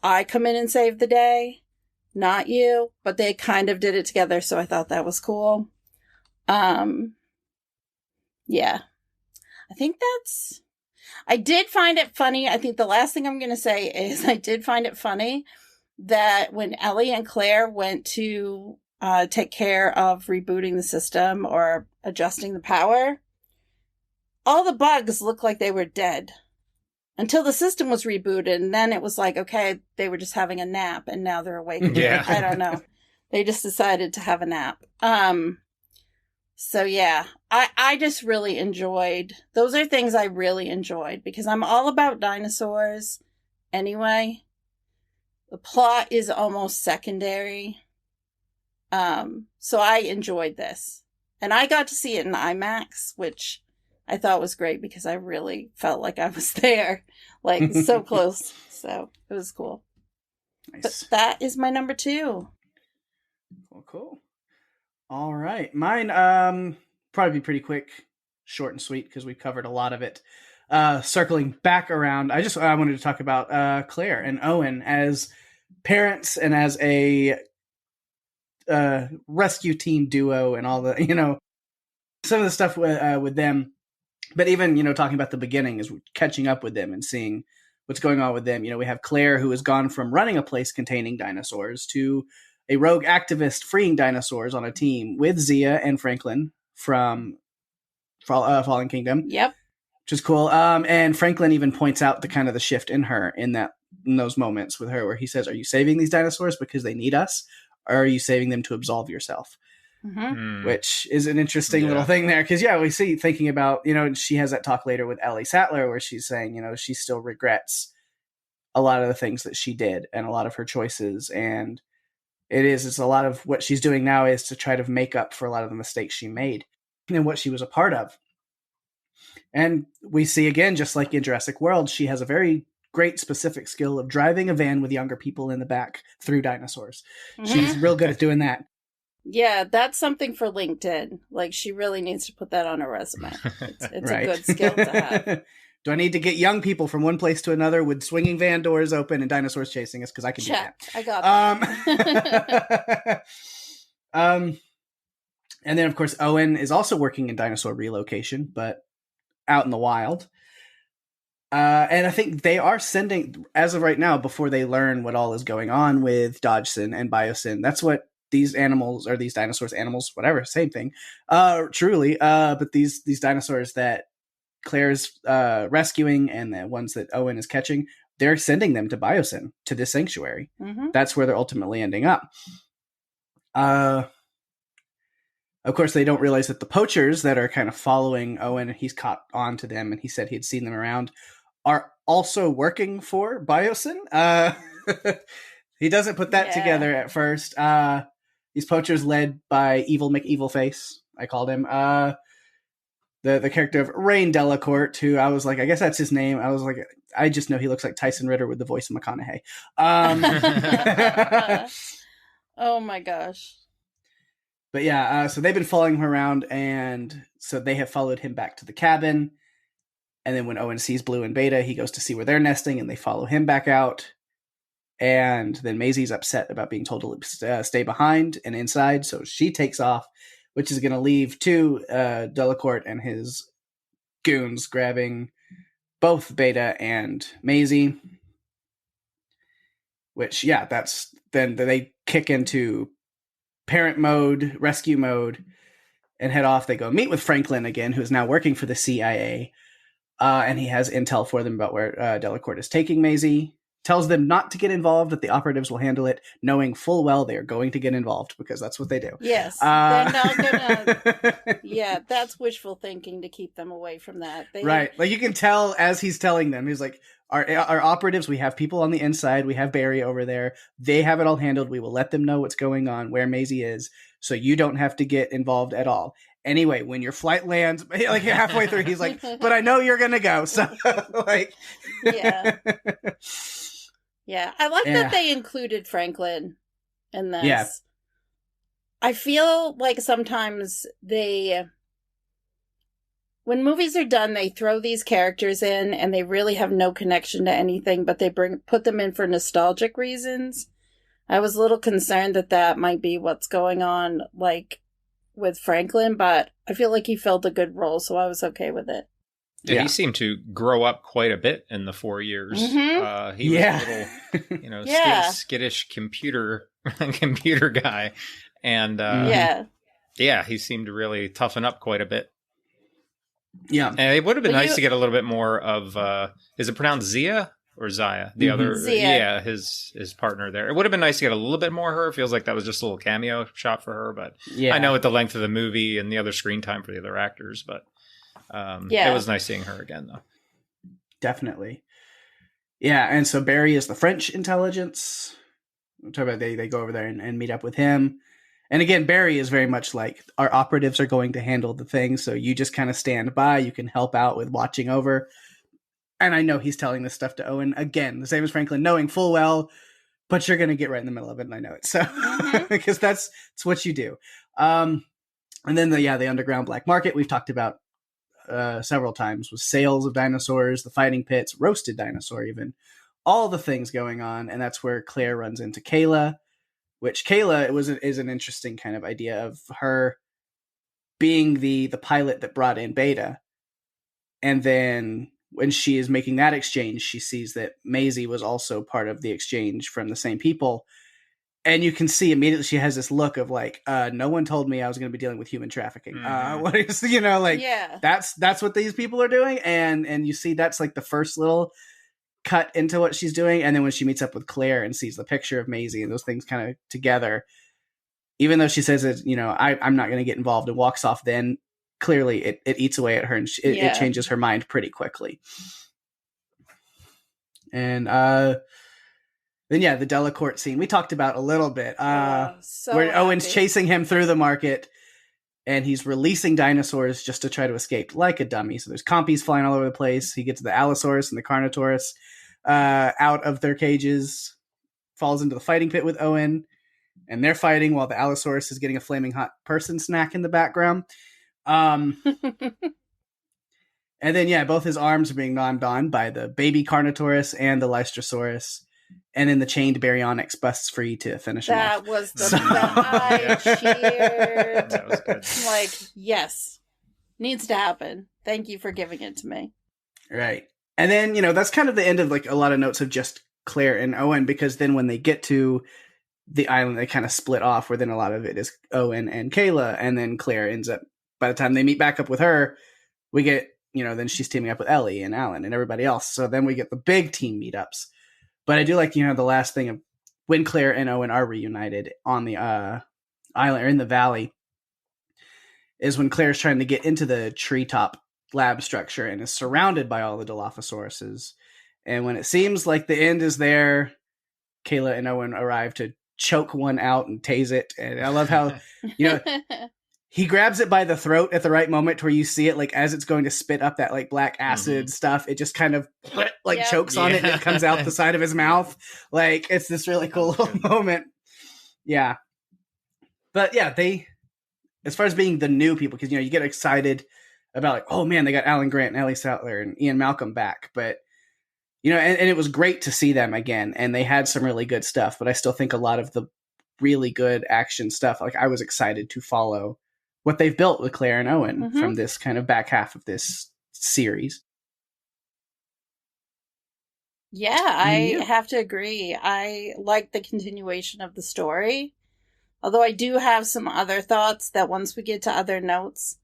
I come in and save the day, not you. But they kind of did it together, so I thought that was cool. Yeah. I think I did find it funny. I think the last thing I'm going to say is I did find it funny that when Ellie and Claire went to take care of rebooting the system or adjusting the power, all the bugs looked like they were dead until the system was rebooted. And then it was like, okay, they were just having a nap and now they're awake again. Yeah. I don't know. They just decided to have a nap. So yeah, I just really enjoyed, those are things I really enjoyed because I'm all about dinosaurs anyway. The plot is almost secondary. So I enjoyed this. And I got to see it in IMAX, which I thought was great because I really felt like I was there, like so close. So it was cool. Nice. But that is my number 2. Cool. All right. Mine, probably be pretty quick, short and sweet because we covered a lot of it. Circling back around, I wanted to talk about Claire and Owen as parents and as a rescue team duo and all the, some of the stuff with them. But even, talking about the beginning is catching up with them and seeing what's going on with them. We have Claire, who has gone from running a place containing dinosaurs to a rogue activist freeing dinosaurs on a team with Zia and Franklin from Fallen Kingdom. Yep. Which is cool. And Franklin even points out the shift in her in those moments with her where he says, are you saving these dinosaurs because they need us? Or are you saving them to absolve yourself? Mm-hmm. Which is an interesting little thing there. Because, we see thinking about, she has that talk later with Ellie Sattler where she's saying, she still regrets a lot of the things that she did and a lot of her choices. And it's a lot of what she's doing now is to try to make up for a lot of the mistakes she made and what she was a part of. And we see again, just like in Jurassic World, she has a very great specific skill of driving a van with younger people in the back through dinosaurs. Mm-hmm. She's real good at doing that. Yeah, that's something for LinkedIn. Like, she really needs to put that on her resume. It's right. A good skill to have. Do I need to get young people from one place to another with swinging van doors open and dinosaurs chasing us? Because I can do that. I got that. And then, of course, Owen is also working in dinosaur relocation, but out in the wild. And I think they are sending, as of right now, before they learn what all is going on with Dodgson and Biosyn, that's what these animals, or these dinosaurs, animals, whatever, same thing, truly. But these dinosaurs that Claire's rescuing and the ones that Owen is catching, they're sending them to Biosyn, to this sanctuary. Mm-hmm. That's where they're ultimately ending up. Of course, they don't realize that the poachers that are kind of following Owen, he's caught on to them, and he said he had seen them around, are also working for Biosyn. He doesn't put that together at first. These poachers led by Evil McEvilface, I called him. The character of Rain Delacourt, who I was like, I guess that's his name. I was like, I just know he looks like Tyson Ritter with the voice of McConaughey. Oh my gosh. But yeah, so they've been following him around, and so they have followed him back to the cabin. And then when Owen sees Blue and Beta, he goes to see where they're nesting, and they follow him back out. And then Maisie's upset about being told to stay behind and inside, so she takes off, which is going to leave Delacourt and his goons grabbing both Beta and Maisie. Which, that's then they kick into parent mode, rescue mode, and head off. They go meet with Franklin again, who is now working for the CIA. And he has intel for them about where Delacourt is taking Maisie. Tells them not to get involved, that the operatives will handle it, knowing full well they are going to get involved, because that's what they do. Yes. They're not gonna... Yeah, that's wishful thinking to keep them away from that. Right. Like, you can tell as he's telling them, he's like, our operatives, we have people on the inside, we have Barry over there, they have it all handled, we will let them know what's going on, where Maisie is, so you don't have to get involved at all. Anyway, when your flight lands, like halfway through, he's like, but I know you're gonna go, so like... Yeah. Yeah, I like that they included Franklin in this. I feel like sometimes when movies are done, they throw these characters in and they really have no connection to anything, but they put them in for nostalgic reasons. I was a little concerned that might be what's going on, like, with Franklin, but I feel like he filled a good role, so I was okay with it. Yeah, he seemed to grow up quite a bit in the 4 years. Mm-hmm. He was a little, skittish computer guy. And he seemed to really toughen up quite a bit. Yeah. And it would have been nice to get a little bit more of, is it pronounced Zia or Zaya? The other, Zia. Yeah, his partner there. It would have been nice to get a little bit more of her. It feels like that was just a little cameo shot for her, but I know with the length of the movie and the other screen time for the other actors, but it was nice seeing her again, though. Definitely. Yeah, and so Barry is the French intelligence. We'll talk about they go over there and meet up with him. And again, Barry is very much like, our operatives are going to handle the thing, so you just kind of stand by. You can help out with watching over. And I know he's telling this stuff to Owen, again, the same as Franklin, knowing full well, but you're going to get right in the middle of it, and I know it. So, because that's what you do. And then the underground black market we've talked about several times, with sales of dinosaurs, the fighting pits, roasted dinosaur even, all the things going on. And that's where Claire runs into Kayla, which Kayla is an interesting kind of idea of her being the pilot that brought in Beta. And then when she is making that exchange, she sees that Maisie was also part of the exchange from the same people. And you can see immediately she has this look of like, no one told me I was going to be dealing with human trafficking. What is, that's what these people are doing. And you see that's like the first little cut into what she's doing. And then when she meets up with Claire and sees the picture of Maisie and those things kind of together, even though she says that, I'm not going to get involved, and walks off, then clearly it eats away at her, and it changes her mind pretty quickly. And then the Delacorte scene we talked about a little bit, where Owen's chasing him through the market, and he's releasing dinosaurs just to try to escape like a dummy. So there's compies flying all over the place. He gets the Allosaurus and the Carnotaurus out of their cages, falls into the fighting pit with Owen, and they're fighting while the Allosaurus is getting a flaming hot person snack in the background. And then, both his arms are being gnawed on by the baby Carnotaurus and the Lystrosaurus. And then the chained Baryonyx busts free to finish him off. That was I cheered. That was good. Like, yes. Needs to happen. Thank you for giving it to me. Right. And then, that's kind of the end of like a lot of notes of just Claire and Owen, because then when they get to the island, they kind of split off, where then a lot of it is Owen and Kayla, and then Claire ends up, by the time they meet back up with her, we get, then she's teaming up with Ellie and Alan and everybody else. So then we get the big team meetups. But I do like, the last thing of when Claire and Owen are reunited on the island or in the valley is when Claire's trying to get into the treetop lab structure and is surrounded by all the Dilophosauruses. And when it seems like the end is there, Kayla and Owen arrive to choke one out and tase it. And I love how, he grabs it by the throat at the right moment to where you see it, like, as it's going to spit up that, like, black acid stuff, it just kind of, chokes on it and it comes out the side of his mouth. Like, it's this really cool little moment. Yeah. But, they, as far as being the new people, because, you get excited about, like, oh, man, they got Alan Grant and Ellie Sattler and Ian Malcolm back. But, and it was great to see them again. And they had some really good stuff. But I still think a lot of the really good action stuff, like, I was excited to follow what they've built with Claire and Owen from this kind of back half of this series. Yeah, I have to agree. I like the continuation of the story. Although I do have some other thoughts that once we get to other notes,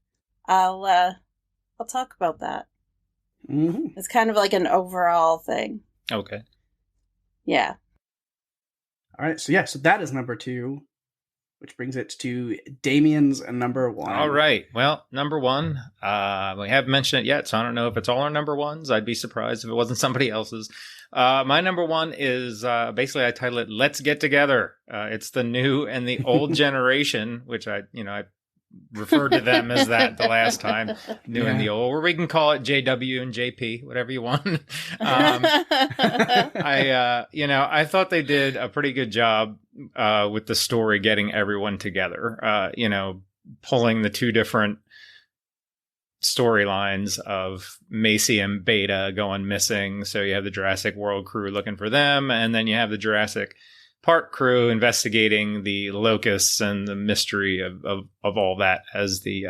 I'll talk about that. Mm-hmm. It's kind of like an overall thing. Okay. Yeah. All right. So that is number 2. Which brings it to Damian's number 1. All right. Well, number 1, we haven't mentioned it yet, so I don't know if it's all our number 1s. I'd be surprised if it wasn't somebody else's. My number 1 is basically I titled it "Let's Get Together." It's the new and the old generation, which I referred to them as that the last time, new and the old, or we can call it JW and JP, whatever you want. I thought they did a pretty good job with the story, getting everyone together, pulling the two different storylines of Maisie and Beta going missing. So you have the Jurassic World crew looking for them, and then you have the Jurassic Park crew investigating the locusts and the mystery of all that as the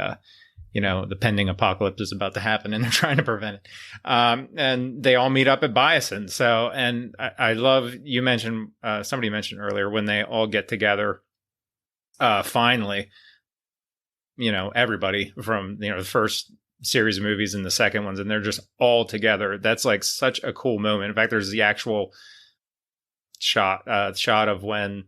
pending apocalypse is about to happen and they're trying to prevent it. And they all meet up at Biosin. So, and I love, you mentioned, somebody mentioned earlier, when they all get together, finally, everybody from, the first series of movies and the second ones, and they're just all together. That's like such a cool moment. In fact, there's the actual shot of when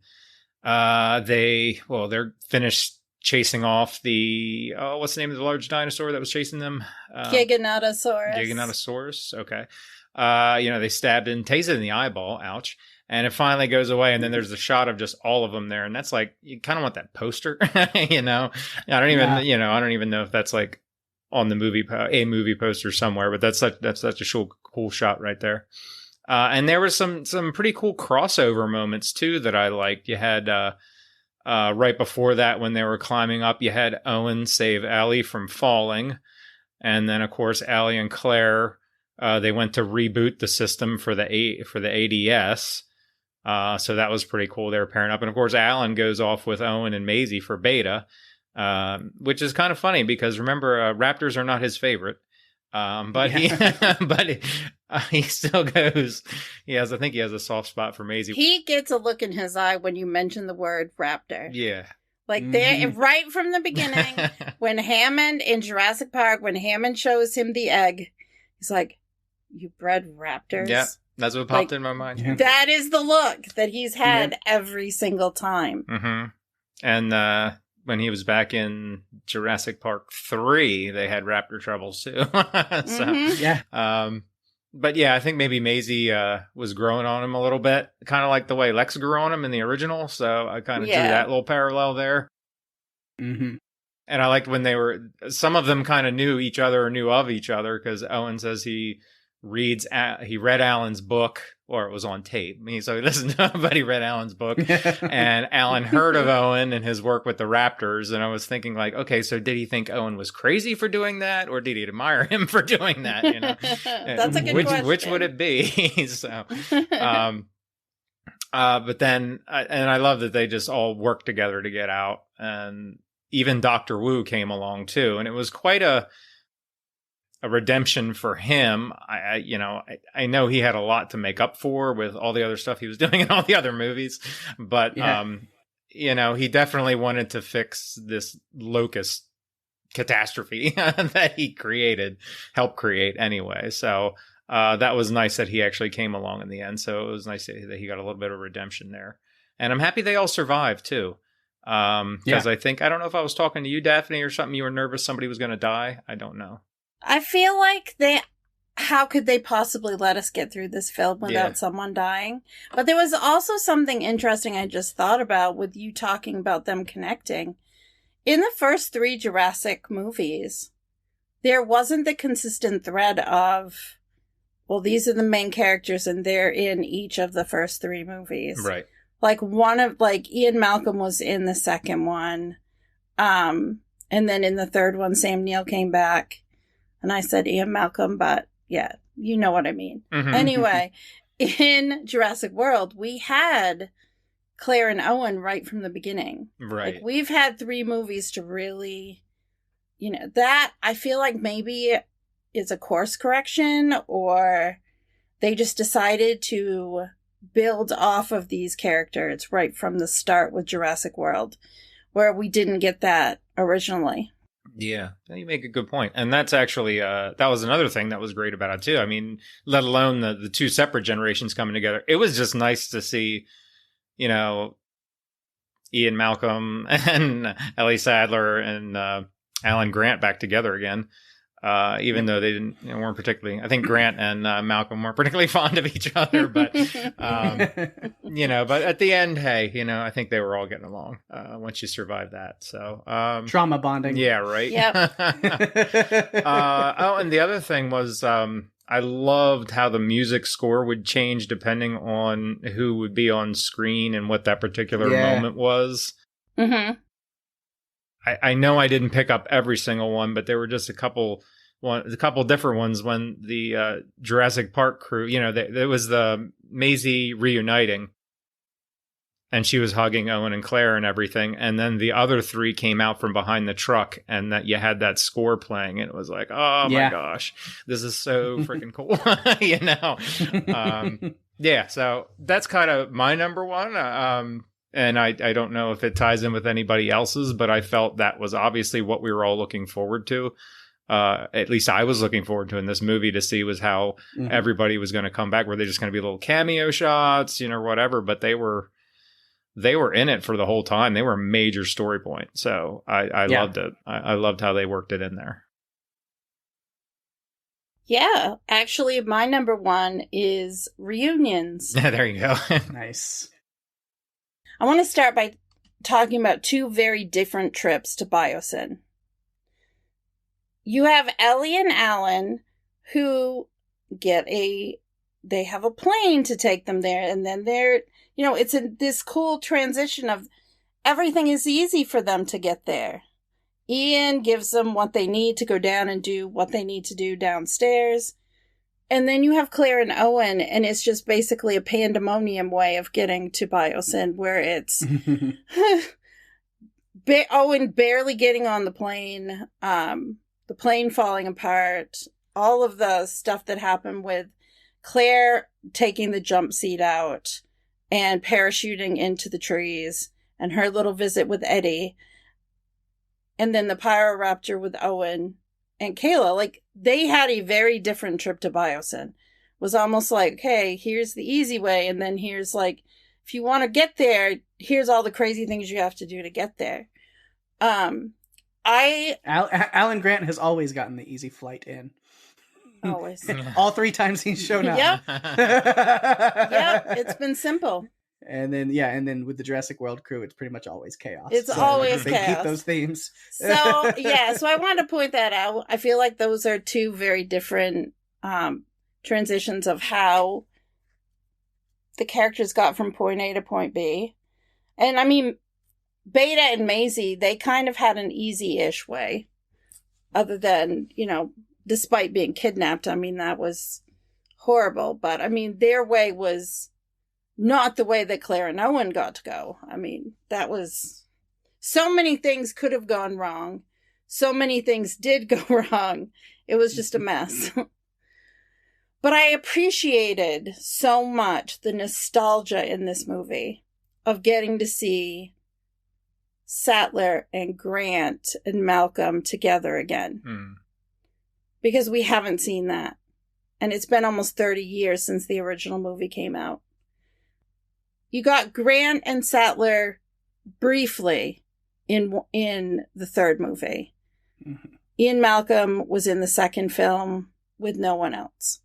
they're finished chasing off the what's the name of the large dinosaur that was chasing them? Giganotosaurus. Okay. They stabbed and tasted in the eyeball. Ouch. And it finally goes away, and then there's a shot of just all of them there, and that's like, you kind of want that poster, I don't even know if that's like on the movie poster somewhere, but that's such a cool shot right there. And there was some pretty cool crossover moments too that I liked. You had right before that, when they were climbing up, you had Owen save Allie from falling, and then of course Allie and Claire, they went to reboot the system for the ADS. So that was pretty cool. They were pairing up, and of course Alan goes off with Owen and Maisie for Beta, which is kind of funny because remember, raptors are not his favorite. But he still goes. I think he has a soft spot for Maisie. He gets a look in his eye when you mention the word raptor. Yeah. Like there, right from the beginning, when Hammond in Jurassic Park, when Hammond shows him the egg, he's like, "You bred raptors?" Yeah, that's what popped in my mind. Yeah. That is the look that he's had every single time. Mm-hmm. And when he was back in Jurassic Park 3, they had raptor troubles too. But yeah, I think maybe Maisie was growing on him a little bit, kind of like the way Lex grew on him in the original. So I kind of drew that little parallel there. Mm-hmm. And I liked when some of them kind of knew each other or knew of each other, because Owen says he read Alan's book, or it was on tape. So he listened to it, but he read Alan's book. And Alan heard of Owen and his work with the raptors. And I was thinking like, okay, so did he think Owen was crazy for doing that? Or did he admire him for doing that? That's a good question. Which would it be? So, but then, and I love that they just all worked together to get out. And even Dr. Wu came along too. And it was quite a redemption for him. I know he had a lot to make up for with all the other stuff he was doing in all the other movies, but he definitely wanted to fix this locust catastrophe that he helped create anyway. So that was nice that he actually came along in the end. So it was nice that he got a little bit of redemption there, and I'm happy they all survived too. Because I don't know if I was talking to you, Daphne, or something. You were nervous somebody was going to die. I don't know. I feel like how could they possibly let us get through this film without someone dying? But there was also something interesting I just thought about with you talking about them connecting. In the first 3 Jurassic movies, there wasn't the consistent thread of, well, these are the main characters and they're in each of the first 3 movies. Right. Like Ian Malcolm was in the second one. And then in the third one, Sam Neill came back. And I said Ian Malcolm, but yeah, you know what I mean. Mm-hmm. Anyway, in Jurassic World, we had Claire and Owen right from the beginning. Right. Like, we've had 3 movies to really, that I feel like maybe is a course correction, or they just decided to build off of these characters right from the start with Jurassic World, where we didn't get that originally. Yeah, you make a good point. And that's actually, that was another thing that was great about it too. I mean, let alone the 2 separate generations coming together. It was just nice to see, Ian Malcolm and Ellie Sattler and Alan Grant back together again. even though they weren't particularly. I think Grant and Malcolm weren't particularly fond of each other, but but at the end, hey, I think they were all getting along once you survive that. So trauma bonding. Yeah, right. Yep. And the other thing was I loved how the music score would change depending on who would be on screen and what that particular moment was. Mm-hmm. I know I didn't pick up every single one, but there were just a couple different ones when the Jurassic Park crew, there was the Maisie reuniting, and she was hugging Owen and Claire and everything, and then the other three came out from behind the truck, and that you had that score playing, and it was like, oh my gosh, this is so freaking cool, so that's kind of my number one. And I don't know if it ties in with anybody else's, but I felt that was obviously what we were all looking forward to. At least I was looking forward to in this movie to see was how everybody was going to come back. Were they just going to be little cameo shots, or whatever? But they were in it for the whole time. They were a major story point. So I loved it. I loved how they worked it in there. Yeah, actually, my number one is reunions. There you go. Nice. I want to start by talking about two very different trips to Biosyn. You have Ellie and Alan, who they have a plane to take them there, and then it's this cool transition of everything is easy for them to get there. Ian gives them what they need to go down and do what they need to do downstairs. And then you have Claire and Owen, and it's just basically a pandemonium way of getting to Biosyn, where it's Owen barely getting on the plane, the plane falling apart, all of the stuff that happened with Claire taking the jump seat out and parachuting into the trees, and her little visit with Eddie, and then the Pyroraptor with Owen and Kayla. Like, they had a very different trip to Biosyn. It was almost like, hey, here's the easy way, and then here's like, if you want to get there, here's all the crazy things you have to do to get there. Alan Grant has always gotten the easy flight in. Always. All 3 times he's shown up. Yep. Yep, it's been simple. And then with the Jurassic World crew, it's pretty much always chaos. It's always they chaos. Keep those themes. So I wanted to point that out. I feel like those are two very different transitions of how the characters got from point A to point B. And I mean, Beta and Maisie, they kind of had an easy-ish way. Other than, despite being kidnapped, I mean, that was horrible. But I mean, their way was not the way that Claire and Owen got to go. I mean, that was... So many things could have gone wrong. So many things did go wrong. It was just a mess. But I appreciated so much the nostalgia in this movie of getting to see Sattler and Grant and Malcolm together again. Because we haven't seen that. And it's been almost 30 years since the original movie came out. You got Grant and Sattler briefly in the third movie. Mm-hmm. Ian Malcolm was in the second film with no one else.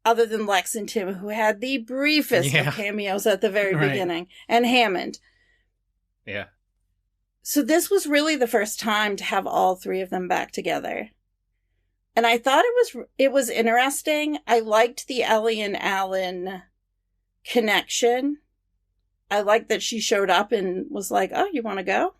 Other than Lex and Tim, who had the briefest of cameos at the very beginning. And Hammond. Yeah. So this was really the first time to have all 3 of them back together. And I thought it was interesting. I liked the Ellie and Alan connection. I liked that she showed up and was like, oh, you want to go?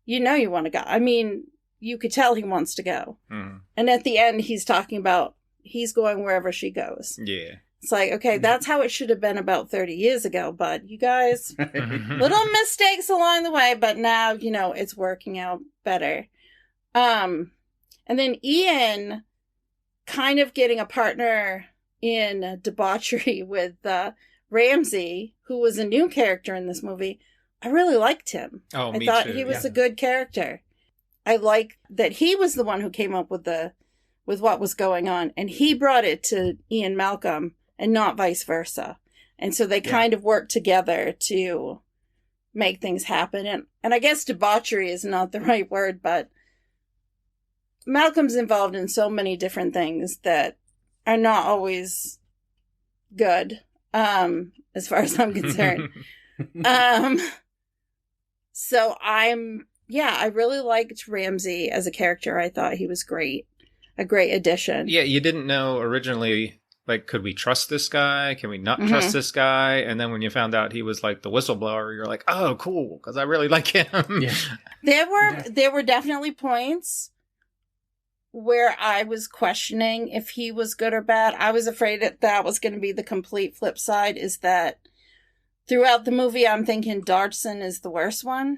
You want to go. I mean, you could tell he wants to go. And at the end, he's talking about he's going wherever she goes. Yeah. It's like, okay, that's how it should have been about 30 years ago. But you guys, little mistakes along the way. But now, it's working out better. And then Ian kind of getting a partner in debauchery with Ramsey, who was a new character in this movie. I really liked him. Oh, I thought he was a good character. I like that he was the one who came up with what was going on, and he brought it to Ian Malcolm and not vice versa. And so they kind of worked together to make things happen. And I guess debauchery is not the right word, but Malcolm's involved in so many different things that are not always good, as far as I'm concerned. So I really liked Ramsey as a character. I thought he was great. A great addition. Yeah, you didn't know originally, like, could we trust this guy? Can we not trust this guy? And then when you found out he was like the whistleblower, you're like, oh, cool, because I really like him. Yeah. There were definitely points where I was questioning if he was good or bad. I was afraid that was going to be the complete flip side, is that throughout the movie, I'm thinking Dodgson is the worst one.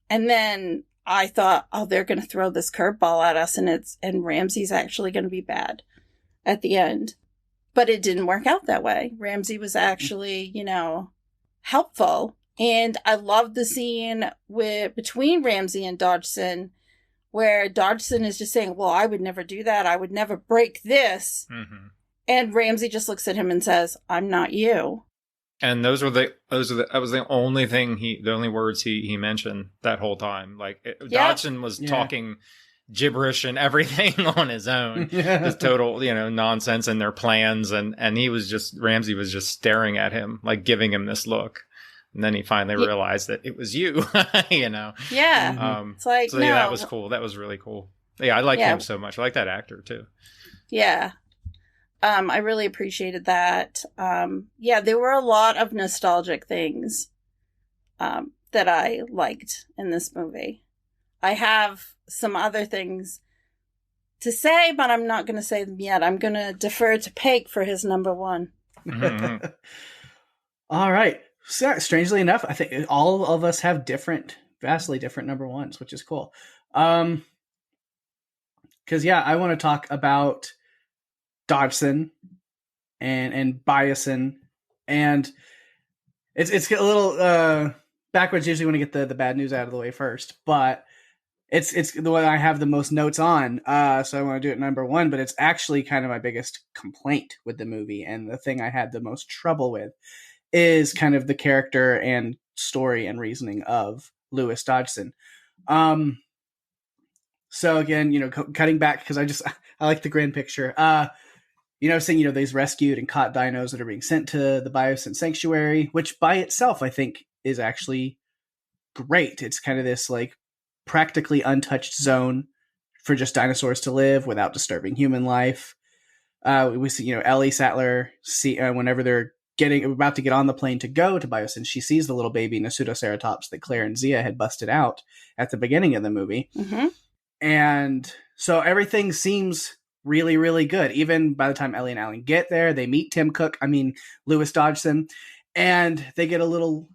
And then I thought, oh, they're going to throw this curveball at us, and Ramsey's actually going to be bad at the end. But it didn't work out that way. Ramsey was actually, helpful. And I loved the scene between Ramsey and Dodgson, where Dodgson is just saying, well, I would never do that. I would never break this. Mm-hmm. And Ramsey just looks at him and says, I'm not you. And that was the only words he mentioned that whole time. Like, Dodgson was talking gibberish and everything on his own. Just total, nonsense in their plans. And Ramsey was just staring at him, like giving him this look. And then he finally realized that it was you, Yeah. It's like, so, no. Yeah, that was cool. That was really cool. Yeah, I like him so much. I like that actor too. Yeah. I really appreciated that. There were a lot of nostalgic things that I liked in this movie. I have some other things to say, but I'm not going to say them yet. I'm going to defer to Pake for his number one. Mm-hmm. All right. So, strangely enough, I think all of us have vastly different number ones, which is cool. Because, I want to talk about Dodgson and Biosin, and it's a little backwards. Usually want to get the bad news out of the way first, but it's the one I have the most notes on, so I want to do it number one. But it's actually kind of my biggest complaint with the movie, and the thing I had the most trouble with is kind of the character and story and reasoning of Lewis Dodgson. So again, cutting back, because I like the grand picture. Saying, these rescued and caught dinos that are being sent to the Biosin Sanctuary, which by itself, I think, is actually great. It's kind of this, like, practically untouched zone for just dinosaurs to live without disturbing human life. We see, Ellie Sattler, whenever they're about to get on the plane to go to Biosin, she sees the little baby Nasutoceratops that Claire and Zia had busted out at the beginning of the movie. Mm-hmm. And so everything seems really, really good. Even by the time Ellie and Alan get there, they meet Lewis Dodgson, and they get a little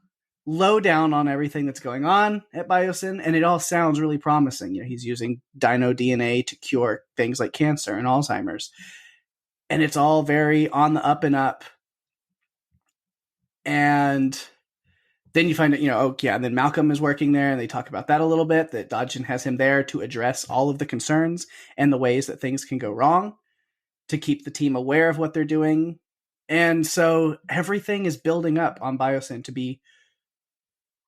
lowdown on everything that's going on at Biosin, and it all sounds really promising. He's using dino DNA to cure things like cancer and Alzheimer's, and it's all very on the up and up. And then you find out, and then Malcolm is working there, and they talk about that a little bit, that Dodgson has him there to address all of the concerns and the ways that things can go wrong, to keep the team aware of what they're doing. And so everything is building up on Biosin to be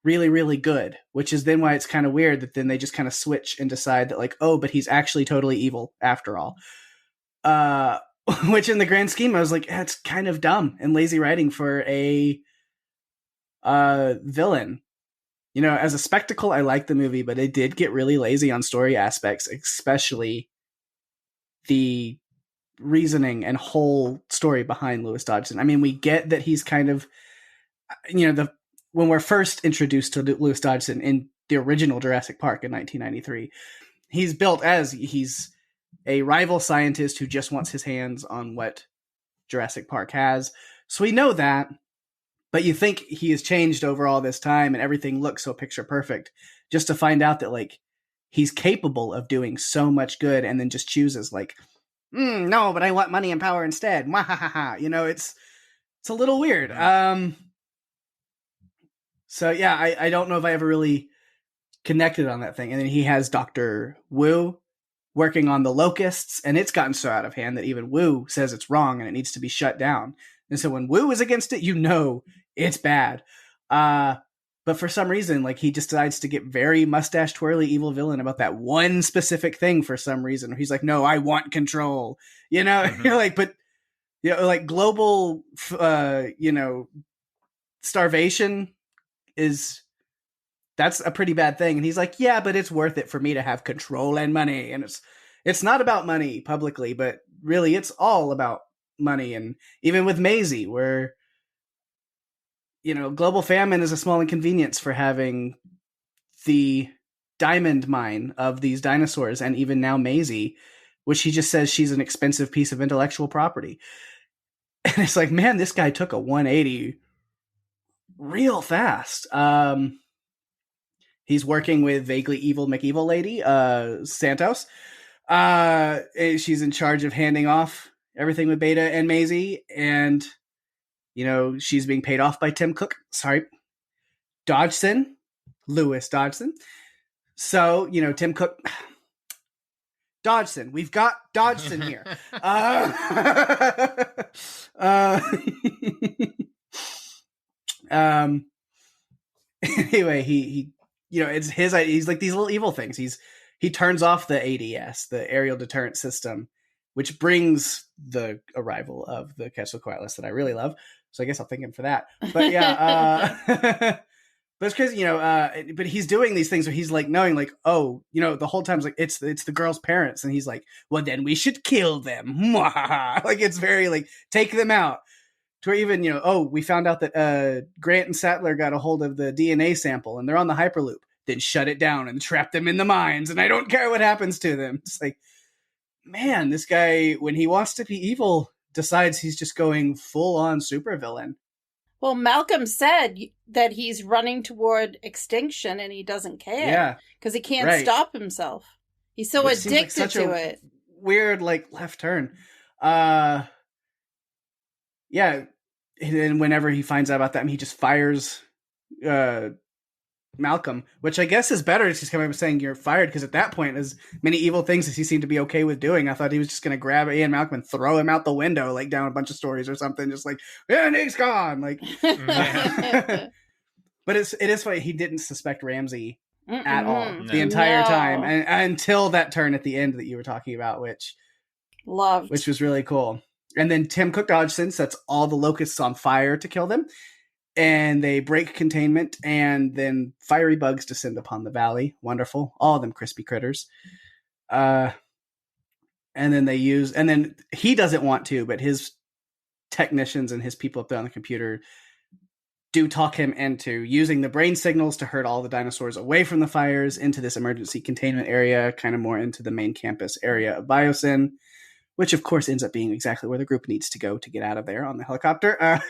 really, really good, which is then why it's kind of weird that then they just kind of switch and decide that, like, oh, but he's actually totally evil after all. Which in the grand scheme, I was like, that's kind of dumb and lazy writing for a villain. As a spectacle, I like the movie, but it did get really lazy on story aspects, especially the reasoning and whole story behind Lewis Dodgson. I mean, we get that he's kind of, when we're first introduced to Lewis Dodgson in the original Jurassic Park in 1993, he's built as he's a rival scientist who just wants his hands on what Jurassic Park has. So we know that, but you think he has changed over all this time and everything looks so picture perfect, just to find out that, like, he's capable of doing so much good and then just chooses, like, no, but I want money and power instead. It's a little weird. So yeah, I don't know if I ever really connected on that thing. And then he has Dr. Wu working on the locusts, and it's gotten so out of hand that even Wu says it's wrong and it needs to be shut down. And so when Wu is against it, it's bad. But for some reason, like, he just decides to get very mustache twirly evil villain about that one specific thing for some reason. He's like, no, I want control. You know, you're like, but, you know, like, global, you know, starvation that's a pretty bad thing. And he's like, yeah, but it's worth it for me to have control and money. And it's not about money publicly, but really it's all about money. And even with Maisie, where, you know, global famine is a small inconvenience for having the diamond mine of these dinosaurs, and even now Maisie, which he just says she's an expensive piece of intellectual property. And it's like, man, this guy took a 180 real fast. He's working with vaguely evil McEvil lady, Santos. She's in charge of handing off everything with Beta and Maisie, and you know, she's being paid off by Tim Cook. Sorry. Lewis Dodgson. So, you know, Tim Cook. Dodgson. We've got Dodgson here. Anyway, he you know, it's his idea. He's like these little evil things. He turns off the ADS, the aerial deterrent system, which brings the arrival of the Quetzalcoatlus that I really love. So I guess I'll thank him for that. But yeah, but it's crazy, you know. But he's doing these things where he's like knowing, like, oh, you know, the whole time like it's the girl's parents, and he's like, well, then we should kill them. Like, it's very like, take them out. To where even, you know, oh, we found out that Grant and Sattler got a hold of the DNA sample, and they're on the Hyperloop. Then shut it down and trap them in the mines, and I don't care what happens to them. It's like, man, this guy, when he wants to be evil, decides he's just going full-on supervillain. Well, Malcolm said that he's running toward extinction and he doesn't care. Yeah. Because he can't stop himself. He's so addicted to it. Weird, like, left turn. Yeah. And whenever he finds out about that, he just fires Malcolm, which I guess is better. He's coming up saying you're fired, because at that point, as many evil things as he seemed to be okay with doing, I thought he was just going to grab Ian Malcolm and throw him out the window, like down a bunch of stories or something, just like, and he's gone. Like, but it is funny. He didn't suspect Ramsey at all the entire time, and until that turn at the end that you were talking about, which was really cool. And then Tim Cook Dodgson sets all the locusts on fire to kill them. And they break containment, and then fiery bugs descend upon the valley. Wonderful. All of them crispy critters. And then he doesn't want to, but his technicians and his people up there on the computer do talk him into using the brain signals to herd all the dinosaurs away from the fires into this emergency containment area, kind of more into the main campus area of Biosyn, which of course ends up being exactly where the group needs to go to get out of there on the helicopter.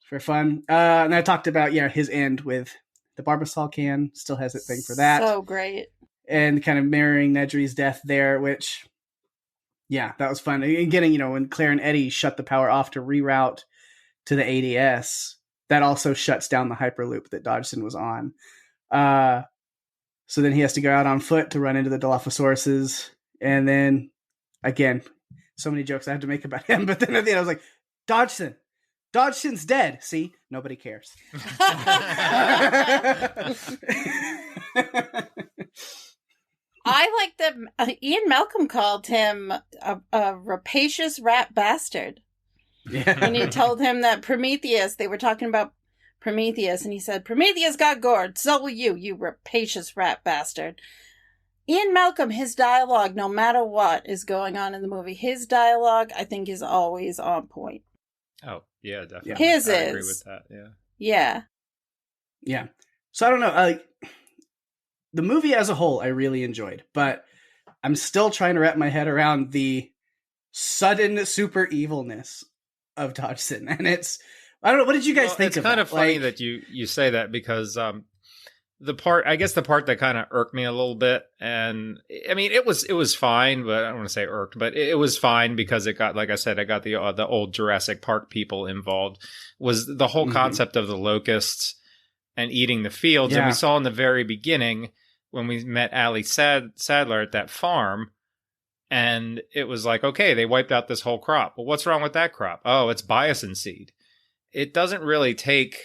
For fun. And I talked about, his end with the Barbasol can. Still has that thing for that. So great. And kind of mirroring Nedry's death there, which, that was fun. And getting, when Claire and Eddie shut the power off to reroute to the ADS, that also shuts down the Hyperloop that Dodgson was on. So then he has to go out on foot to run into the Dilophosaurus. And then, again, so many jokes I had to make about him. But then at the end, I was like, Dodgson's dead. See? Nobody cares. I like that Ian Malcolm called him a rapacious rat bastard. Yeah. When he told him that Prometheus, they were talking about Prometheus, and he said, Prometheus got gored, so will you rapacious rat bastard. Ian Malcolm, his dialogue, no matter what is going on in the movie, his dialogue, I think, is always on point. Oh, yeah, definitely. His I is. agree with that, yeah. Yeah. Yeah. So I don't know. The movie as a whole, I really enjoyed, but I'm still trying to wrap my head around the sudden super evilness of Dodgson. And I don't know. What did you guys think of it? It's kind of funny that you say that, because the part that kind of irked me a little bit, and I mean, it was fine, but I don't want to say irked, but it was fine because it got, like I said, I got the old Jurassic Park people involved, was the whole concept of the locusts and eating the fields. Yeah. And we saw in the very beginning when we met Ali Sadler at that farm, and it was like, okay, they wiped out this whole crop. Well, what's wrong with that crop? Oh, it's biosin seed. It doesn't really take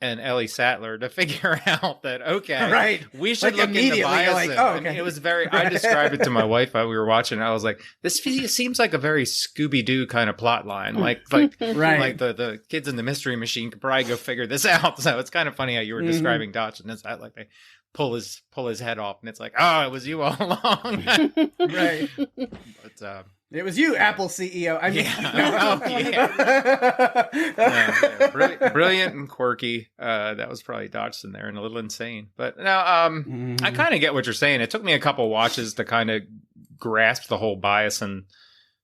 and Ellie Sattler to figure out that, okay, right. we should Like, look into bias. like, oh, okay. I mean, it was very, I described it to my wife while we were watching it. I was like, this seems like a very Scooby-Doo kind of plot line. Like right. like the kids in the Mystery Machine could probably go figure this out. So it's kind of funny how you were describing Dodson. It's like they pull his head off and it's like, oh, it was you all along. Right. But, it was you, Apple CEO. I mean, Brilliant and quirky. That was probably Dodgson there and a little insane. But now, I kind of get what you're saying. It took me a couple watches to kind of grasp the whole bias and,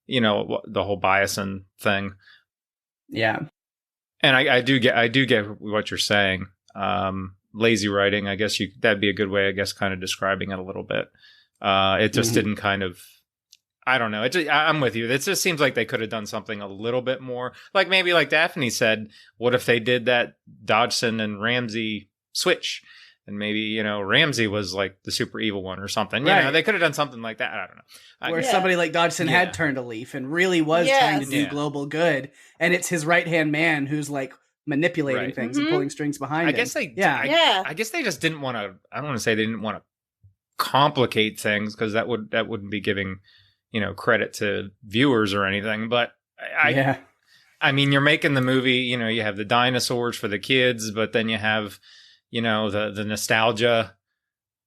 the whole bias and thing. Yeah. And I do get what you're saying. Lazy writing, I guess that'd be a good way, I guess, kind of describing it a little bit. It just didn't kind of, I don't know. I'm with you. It just seems like they could have done something a little bit more. Like maybe like Daphne said, what if they did that Dodgson and Ramsey switch? And maybe, Ramsey was like the super evil one or something. Right. They could have done something like that. I don't know. Where somebody like Dodgson had turned a leaf and really was trying to do global good. And it's his right-hand man who's like manipulating things and pulling strings behind him. I guess they just didn't want to, I don't want to say they didn't want to complicate things because that wouldn't be giving credit to viewers or anything, but I mean, you're making the movie, you have the dinosaurs for the kids, but then you have, the nostalgia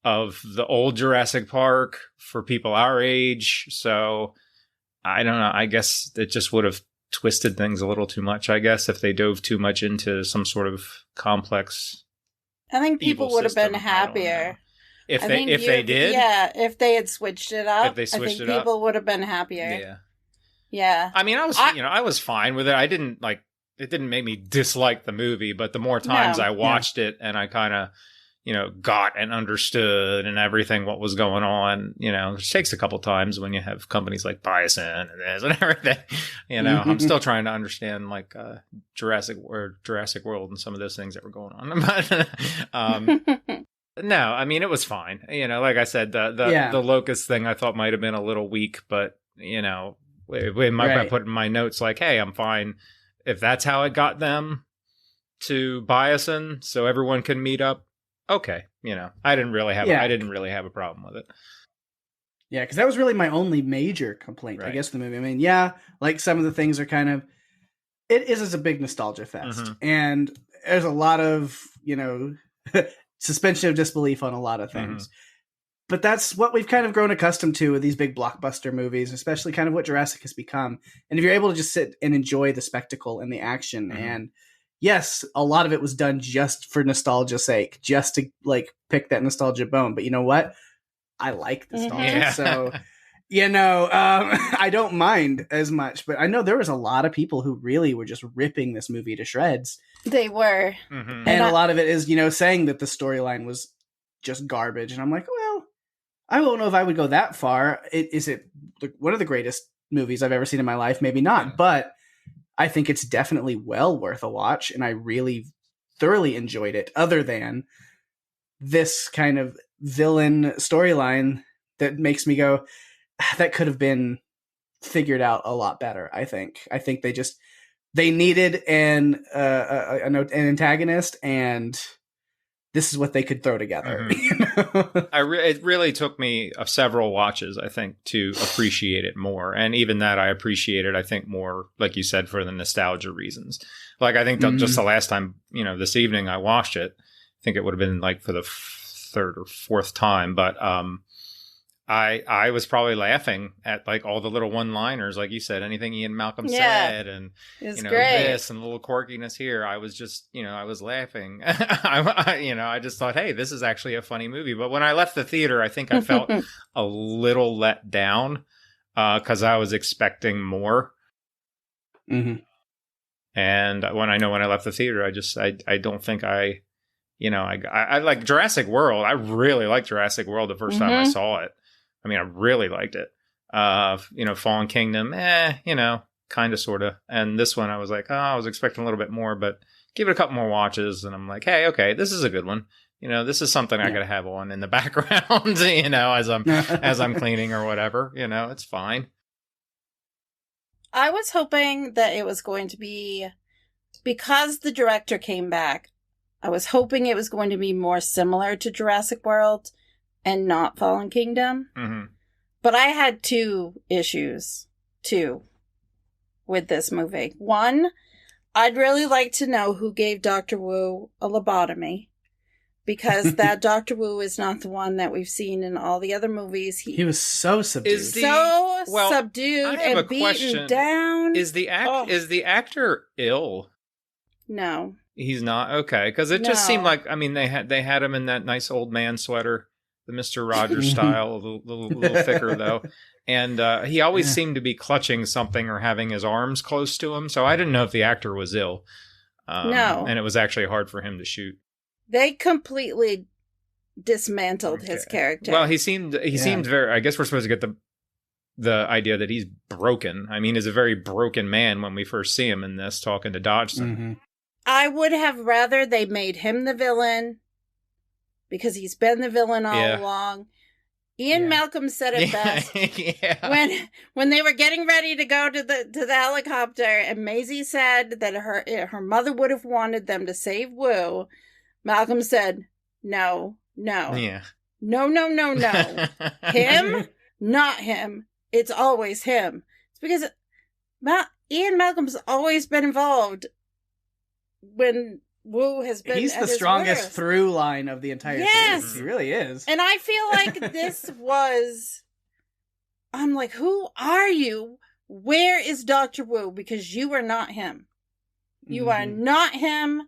of the old Jurassic Park for people our age. So I don't know. I guess it just would have twisted things a little too much, I guess, if they dove too much into some sort of complex. I think people would have been happier. If they did? Yeah, if they had switched it up, I think people would have been happier. Yeah. I mean, I was fine with it. I didn't it didn't make me dislike the movie, but the more times I watched it and I kind of, got and understood and everything, what was going on, it takes a couple times when you have companies like Bison and this and everything, I'm still trying to understand like Jurassic World and some of those things that were going on. But, no, I mean, it was fine. Like I said, the locust thing I thought might have been a little weak, but, I put in my notes like, hey, I'm fine if that's how it got them to Bison so everyone can meet up. Okay. I didn't really have a problem with it. Yeah, because that was really my only major complaint, I guess, the movie. I mean, like some of the things are kind of, it is a big nostalgia fest. And there's a lot of, suspension of disbelief on a lot of things. But that's what we've kind of grown accustomed to with these big blockbuster movies, especially kind of what Jurassic has become. And if you're able to just sit and enjoy the spectacle and the action, and yes, a lot of it was done just for nostalgia's sake, just to like pick that nostalgia bone. But you know what? I like nostalgia. So, I don't mind as much. But I know there was a lot of people who really were just ripping this movie to shreds. They were. And a lot of it is, saying that the storyline was just garbage. And I'm like, well, I don't know if I would go that far. Is it one of the greatest movies I've ever seen in my life? Maybe not, but I think it's definitely well worth a watch, and I really thoroughly enjoyed it, other than this kind of villain storyline that makes me go, that could have been figured out a lot better, I think. I think they needed an antagonist, and this is what they could throw together. It really took me several watches, I think, to appreciate it more. And even that I appreciated, I think, more, like you said, for the nostalgia reasons. Like, I think just the last time, this evening I watched it, I think it would have been like for the third or fourth time. But I was probably laughing at like all the little one-liners, like you said, anything Ian Malcolm said, and this and a little quirkiness here. I was just, I was laughing. I just thought, hey, this is actually a funny movie. But when I left the theater, I think I felt a little let down because I was expecting more. And when I left the theater, I don't think I like Jurassic World. I really liked Jurassic World the first time I saw it. I mean, I really liked it. Fallen Kingdom, kind of, sort of. And this one, I was like, I was expecting a little bit more, but give it a couple more watches. And I'm like, hey, okay, this is a good one. This is something I got to have on in the background, as I'm cleaning or whatever. It's fine. I was hoping that it was going to be, because the director came back, I was hoping it was going to be more similar to Jurassic World and not Fallen Kingdom. Mm-hmm. But I had two issues, with this movie. One, I'd really like to know who gave Dr. Wu a lobotomy. Because that Dr. Wu is not the one that we've seen in all the other movies. He was so subdued. Subdued and beaten down. Is the actor ill? No. He's not? Okay. Because it just seemed like, I mean, they had him in that nice old man sweater, the Mr. Rogers style, a little thicker though. And he always seemed to be clutching something or having his arms close to him. So I didn't know if the actor was ill. No. And it was actually hard for him to shoot. They completely dismantled his character. Well, he seemed very, I guess we're supposed to get the idea that he's broken. I mean, he's a very broken man when we first see him in this, talking to Dodgson. Mm-hmm. I would have rather they made him the villain, because he's been the villain all along. Ian Malcolm said it best. When they were getting ready to go to the helicopter, and Maisie said that her mother would have wanted them to save Wu, Malcolm said, no. Yeah. No. Him? Not him. It's always him. It's because Ian Malcolm's always been involved when Wu has been. He's the strongest through line of the entire series. He really is. And I feel like this was... I'm like, who are you? Where is Dr. Wu? Because you are not him. You are not him.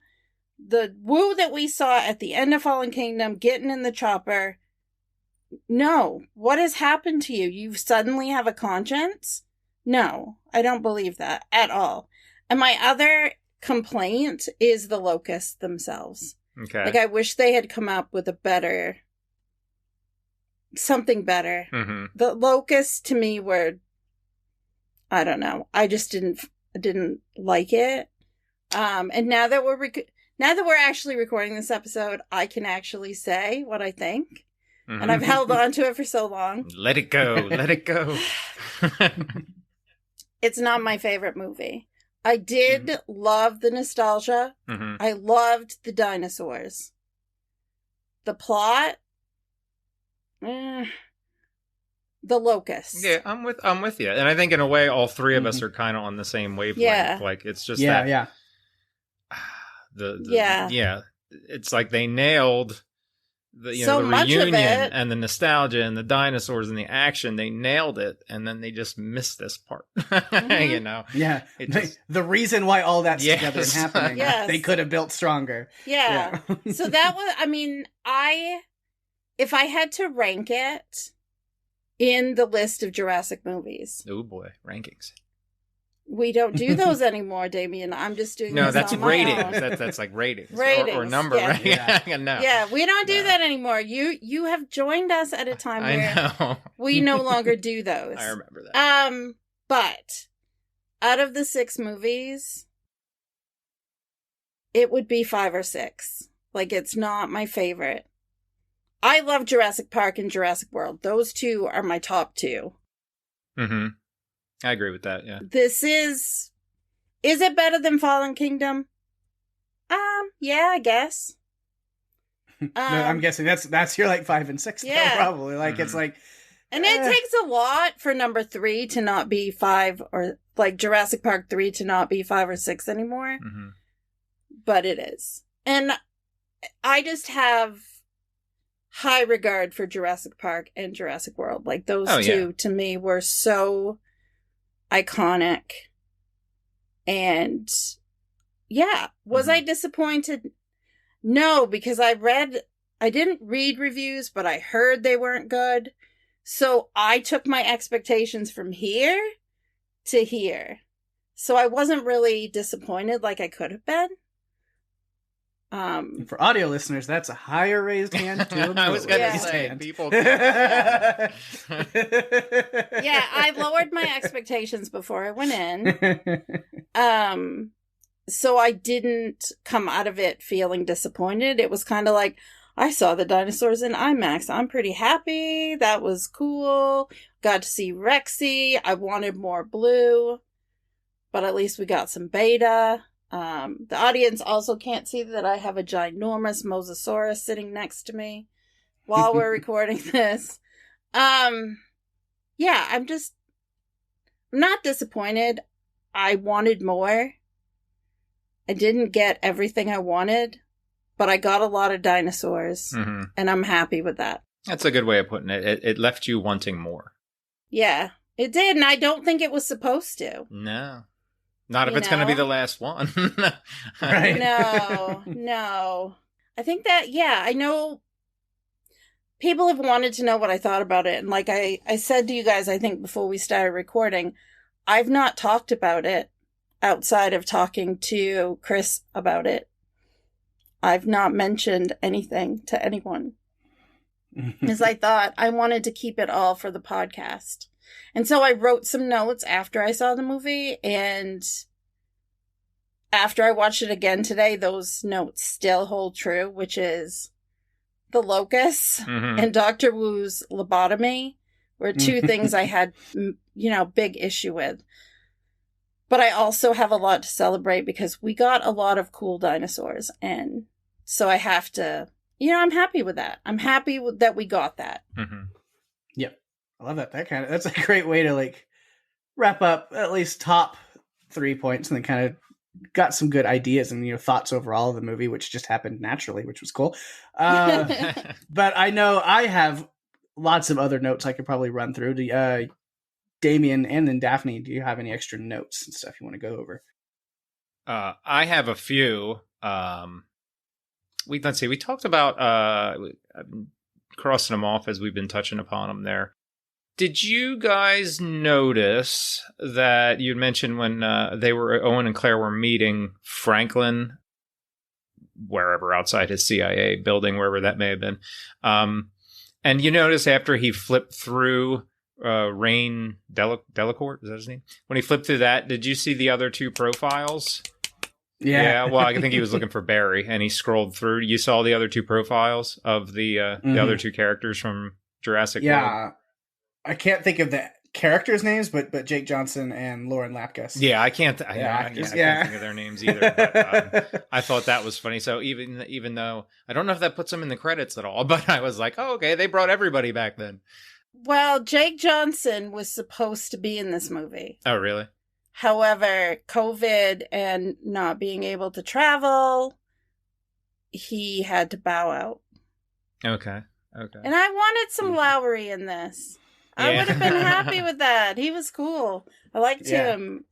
The Wu that we saw at the end of Fallen Kingdom, getting in the chopper. No. What has happened to you? You suddenly have a conscience? No. I don't believe that at all. And my other complaint is the locusts themselves. Okay. Like, I wish they had come up with something better. Mm-hmm. The locusts to me were, I don't know. I just didn't like it. And now that we're actually recording this episode, I can actually say what I think. Mm-hmm. And I've held on to it for so long. Let it go. Let it go. It's not my favorite movie. I did love the nostalgia. Mm-hmm. I loved the dinosaurs. The plot, the locusts. Yeah, I'm with you. And I think in a way all three of us are kind of on the same wavelength. Yeah. Like it's just it's like they nailed the reunion and the nostalgia and the dinosaurs and the action. They nailed it, and then they just missed this part. Mm-hmm. The reason why all that's together and happening, they could have built stronger. So that was, I mean, if I had to rank it in the list of Jurassic movies, oh boy, rankings. We don't do those anymore, Damian. I'm just doing no. This That's on my ratings. own. That's like ratings, or number. Yeah. Right? No. Yeah, we don't do that anymore. You have joined us at a time where we no longer do those. I remember that. But out of the 6 movies, it would be 5 or 6. Like, it's not my favorite. I love Jurassic Park and Jurassic World. Those two are my top 2. Mm-hmm. I agree with that, yeah. This is it better than Fallen Kingdom? Yeah, I guess. No, I'm guessing that's your like 5 and 6 though, probably. Like it's like, and it takes a lot for number 3 to not be 5, or like Jurassic Park 3 to not be 5 or 6 anymore. Mm-hmm. But it is. And I just have high regard for Jurassic Park and Jurassic World. Like those two to me were so iconic. And was I disappointed? No, because I didn't read reviews, but I heard they weren't good. So I took my expectations from here to here. So I wasn't really disappointed like I could have been. For audio listeners, that's a higher raised hand. I was going to say, people. I lowered my expectations before I went in. So I didn't come out of it feeling disappointed. It was kind of like, I saw the dinosaurs in IMAX. I'm pretty happy. That was cool. Got to see Rexy. I wanted more Blue, but at least we got some Beta. The audience also can't see that I have a ginormous mosasaurus sitting next to me while we're recording this. Yeah, I'm not disappointed. I wanted more. I didn't get everything I wanted, but I got a lot of dinosaurs, and I'm happy with that. That's a good way of putting it. It left you wanting more. Yeah, it did, and I don't think it was supposed to. No. Not if it's going to be the last one. Right. No. I think that, I know people have wanted to know what I thought about it. And like I said to you guys, I think before we started recording, I've not talked about it outside of talking to Chris about it. I've not mentioned anything to anyone. Because I thought I wanted to keep it all for the podcast. And so I wrote some notes after I saw the movie, and after I watched it again today, those notes still hold true, which is the locusts and Dr. Wu's lobotomy were two things I had, big issue with. But I also have a lot to celebrate because we got a lot of cool dinosaurs, and so I have to, I'm happy with that. I'm happy that we got that. Yep. I love that. That's a great way to like wrap up at least top 3 points, and then kind of got some good ideas and thoughts overall of the movie, which just happened naturally, which was cool. But I know I have lots of other notes I could probably run through. Damian and then Daphne, do you have any extra notes and stuff you want to go over? I have a few. Let's see. We talked about crossing them off as we've been touching upon them there. Did you guys notice that you'd mentioned when Owen and Claire were meeting Franklin, wherever outside his CIA building, wherever that may have been, and you notice after he flipped through Rain Delacourt, is that his name? When he flipped through that, did you see the other two profiles? Yeah. Well, I think he was looking for Barry, and he scrolled through. You saw the other two profiles of the other two characters from Jurassic World. Yeah. I can't think of the characters' names, but Jake Johnson and Lauren Lapkus. Yeah, I can't think of their names either. But, I thought that was funny. So even though I don't know if that puts them in the credits at all, but I was like, oh, okay, they brought everybody back then. Well, Jake Johnson was supposed to be in this movie. Oh, really? However, COVID and not being able to travel, he had to bow out. Okay. And I wanted some Lowry in this. Yeah. I would have been happy with that. He was cool. I liked him.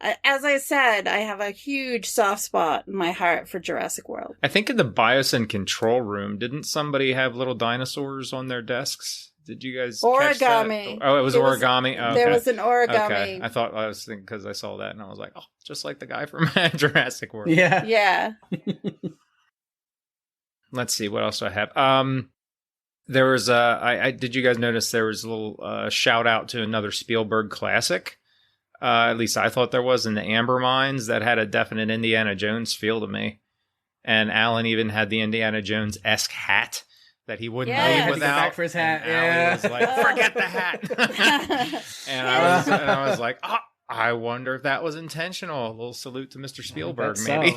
As I said, I have a huge soft spot in my heart for Jurassic World. I think in the Biosyn control room, didn't somebody have little dinosaurs on their desks? Did you guys catch that? Oh, it was origami? Oh, okay. There was an origami. Okay. I was thinking, because I saw that and I was like, oh, just like the guy from Jurassic World. Yeah. Let's see, what else do I have? There was did you guys notice there was a little shout out to another Spielberg classic? At least I thought there was, in the Amber Mines, that had a definite Indiana Jones feel to me. And Alan even had the Indiana Jones-esque hat that he wouldn't leave without. Back for his hat. Alan was like, forget the hat. and I was like, oh, I wonder if that was intentional. A little salute to Mr. Spielberg, maybe.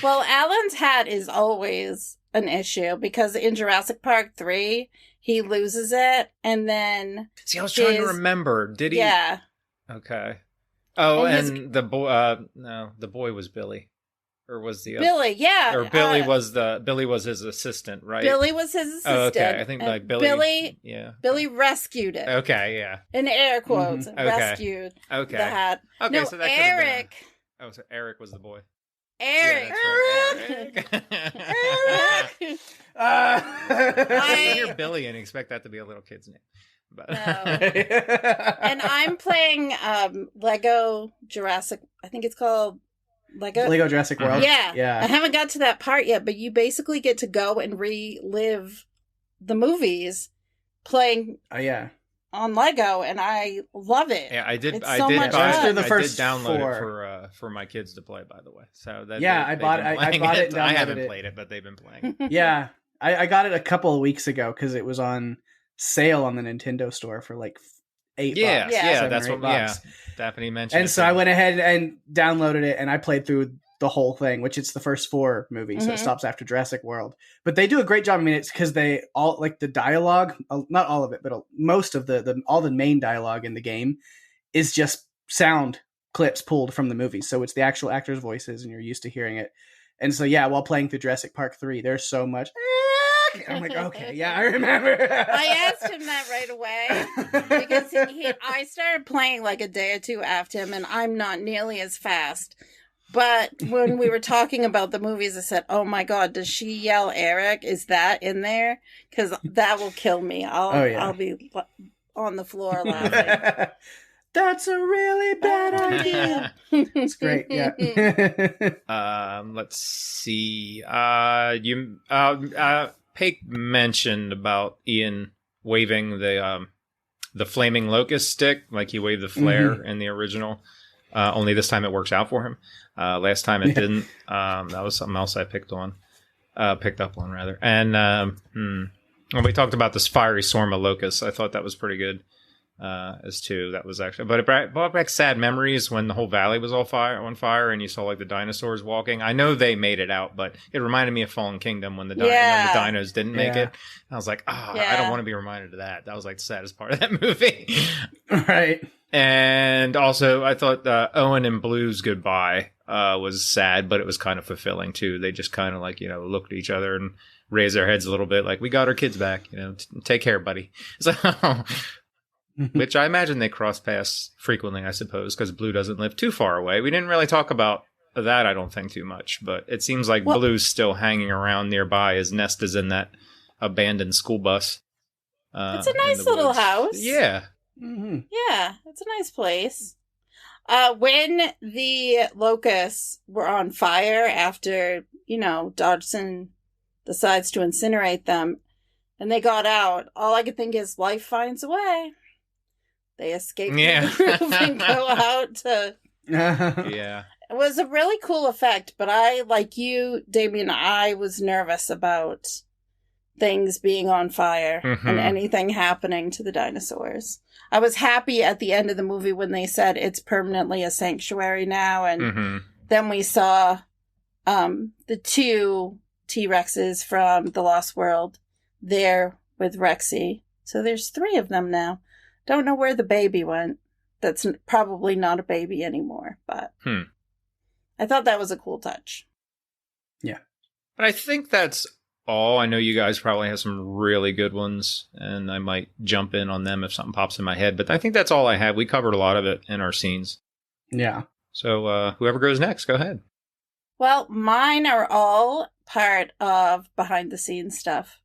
Well, Alan's hat is always an issue, because in Jurassic Park 3, he loses it, and then... See, I was trying to remember. Did he? Yeah. Okay. Oh, and the boy... no, the boy was Billy. Or was the... Billy, yeah. Or Billy was his assistant, right? Billy was his assistant. Oh, okay, I think like Billy... Billy rescued it. Okay, yeah. In air quotes. Rescued the hat. Okay, no, so that Eric... Oh, so Eric was the boy. Eric. Yeah, Eric. I hear Billy and expect that to be a little kid's name. But. No. And I'm playing Lego Jurassic. I think it's called Lego Jurassic World. Yeah. I haven't got to that part yet, but you basically get to go and relive the movies playing. Oh yeah. On Lego, and I love it. Yeah, I did. It's I so did much buy fun. it. The first I did download 4. it for my kids to play. By the way, so that I bought it. I bought it. And I haven't it. played it, but they've been playing. Yeah, I got it a couple of weeks ago because it was on sale on the Nintendo store for like $8. Yeah, Yeah. that's what. Yeah, Daphne mentioned. And so I went ahead and downloaded it, and I played through the whole thing, which it's the first 4 movies, so it stops after Jurassic World. But they do a great job. I mean, it's because they all like the dialogue, not all of it, but most of all the main dialogue in the game is just sound clips pulled from the movie. So it's the actual actors' voices, and you're used to hearing it. And so yeah, while playing through Jurassic Park 3, there's so much. I'm like, okay, yeah, I remember. I asked him that right away because I started playing like a day or two after him, and I'm not nearly as fast. But when we were talking about the movies, I said, "Oh my God, does she yell Eric? Is that in there? Because that will kill me. I'll be on the floor laughing." That's a really bad idea. It's great. Yeah. Let's see. Pake mentioned about Ian waving the flaming locust stick, like he waved the flare in the original. Only this time it works out for him. Last time it didn't. That was something else I picked up on rather. And when we talked about this fiery swarm of locusts, I thought that was pretty good. As too, that was actually, but it brought back sad memories when the whole valley was on fire, and you saw like the dinosaurs walking. I know they made it out, but it reminded me of Fallen Kingdom when the dinos didn't make it. I was like, I don't want to be reminded of that. That was like the saddest part of that movie, right? And also, I thought Owen and Blue's goodbye was sad, but it was kind of fulfilling too. They just kind of like looked at each other and raised their heads a little bit, like we got our kids back. Take care, buddy. So. Which I imagine they cross paths frequently, I suppose, because Blue doesn't live too far away. We didn't really talk about that, I don't think, too much. But it seems like Blue's still hanging around nearby. His nest is in that abandoned school bus. It's a nice little house. Yeah. Mm-hmm. Yeah, it's a nice place. When the locusts were on fire after, Dodgson decides to incinerate them, and they got out, all I could think is life finds a way. They escape the roof and go out to... Yeah. It was a really cool effect, but I, like you, Damian, I was nervous about things being on fire and anything happening to the dinosaurs. I was happy at the end of the movie when they said it's permanently a sanctuary now, and then we saw the 2 T-Rexes from The Lost World there with Rexy. So there's 3 of them now. Don't know where the baby went. That's probably not a baby anymore, but I thought that was a cool touch. Yeah. But I think that's all. I know you guys probably have some really good ones, and I might jump in on them if something pops in my head. But I think that's all I have. We covered a lot of it in our scenes. Yeah. So whoever goes next, go ahead. Well, mine are all part of behind-the-scenes stuff.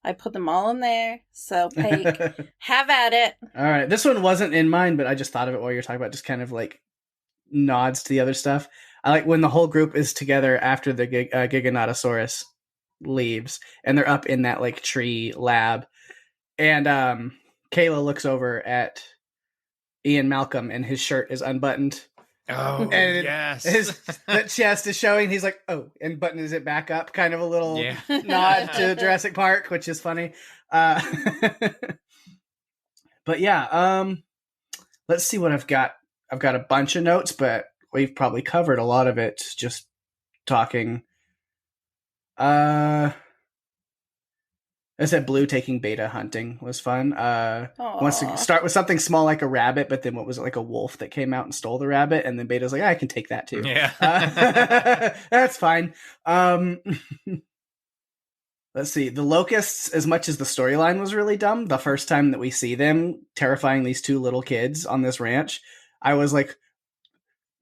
I put them all in there, so Pake, have at it. All right. This one wasn't in mine, but I just thought of it while you're talking about, just kind of like nods to the other stuff. I like when the whole group is together after the Giganotosaurus leaves, and they're up in that like tree lab, and Kayla looks over at Ian Malcolm, and his shirt is unbuttoned. Oh, and yes. The chest is showing. He's like, oh, and buttons it back up. Kind of a little nod to Jurassic Park, which is funny. But yeah, let's see what I've got. I've got a bunch of notes, but we've probably covered a lot of it just talking. I said Blue taking Beta hunting was fun. Wants to start with something small like a rabbit, but then what was it, like a wolf that came out and stole the rabbit? And then Beta's like, I can take that too. Yeah. That's fine. Let's see. The locusts, as much as the storyline was really dumb, the first time that we see them terrifying these 2 little kids on this ranch, I was like,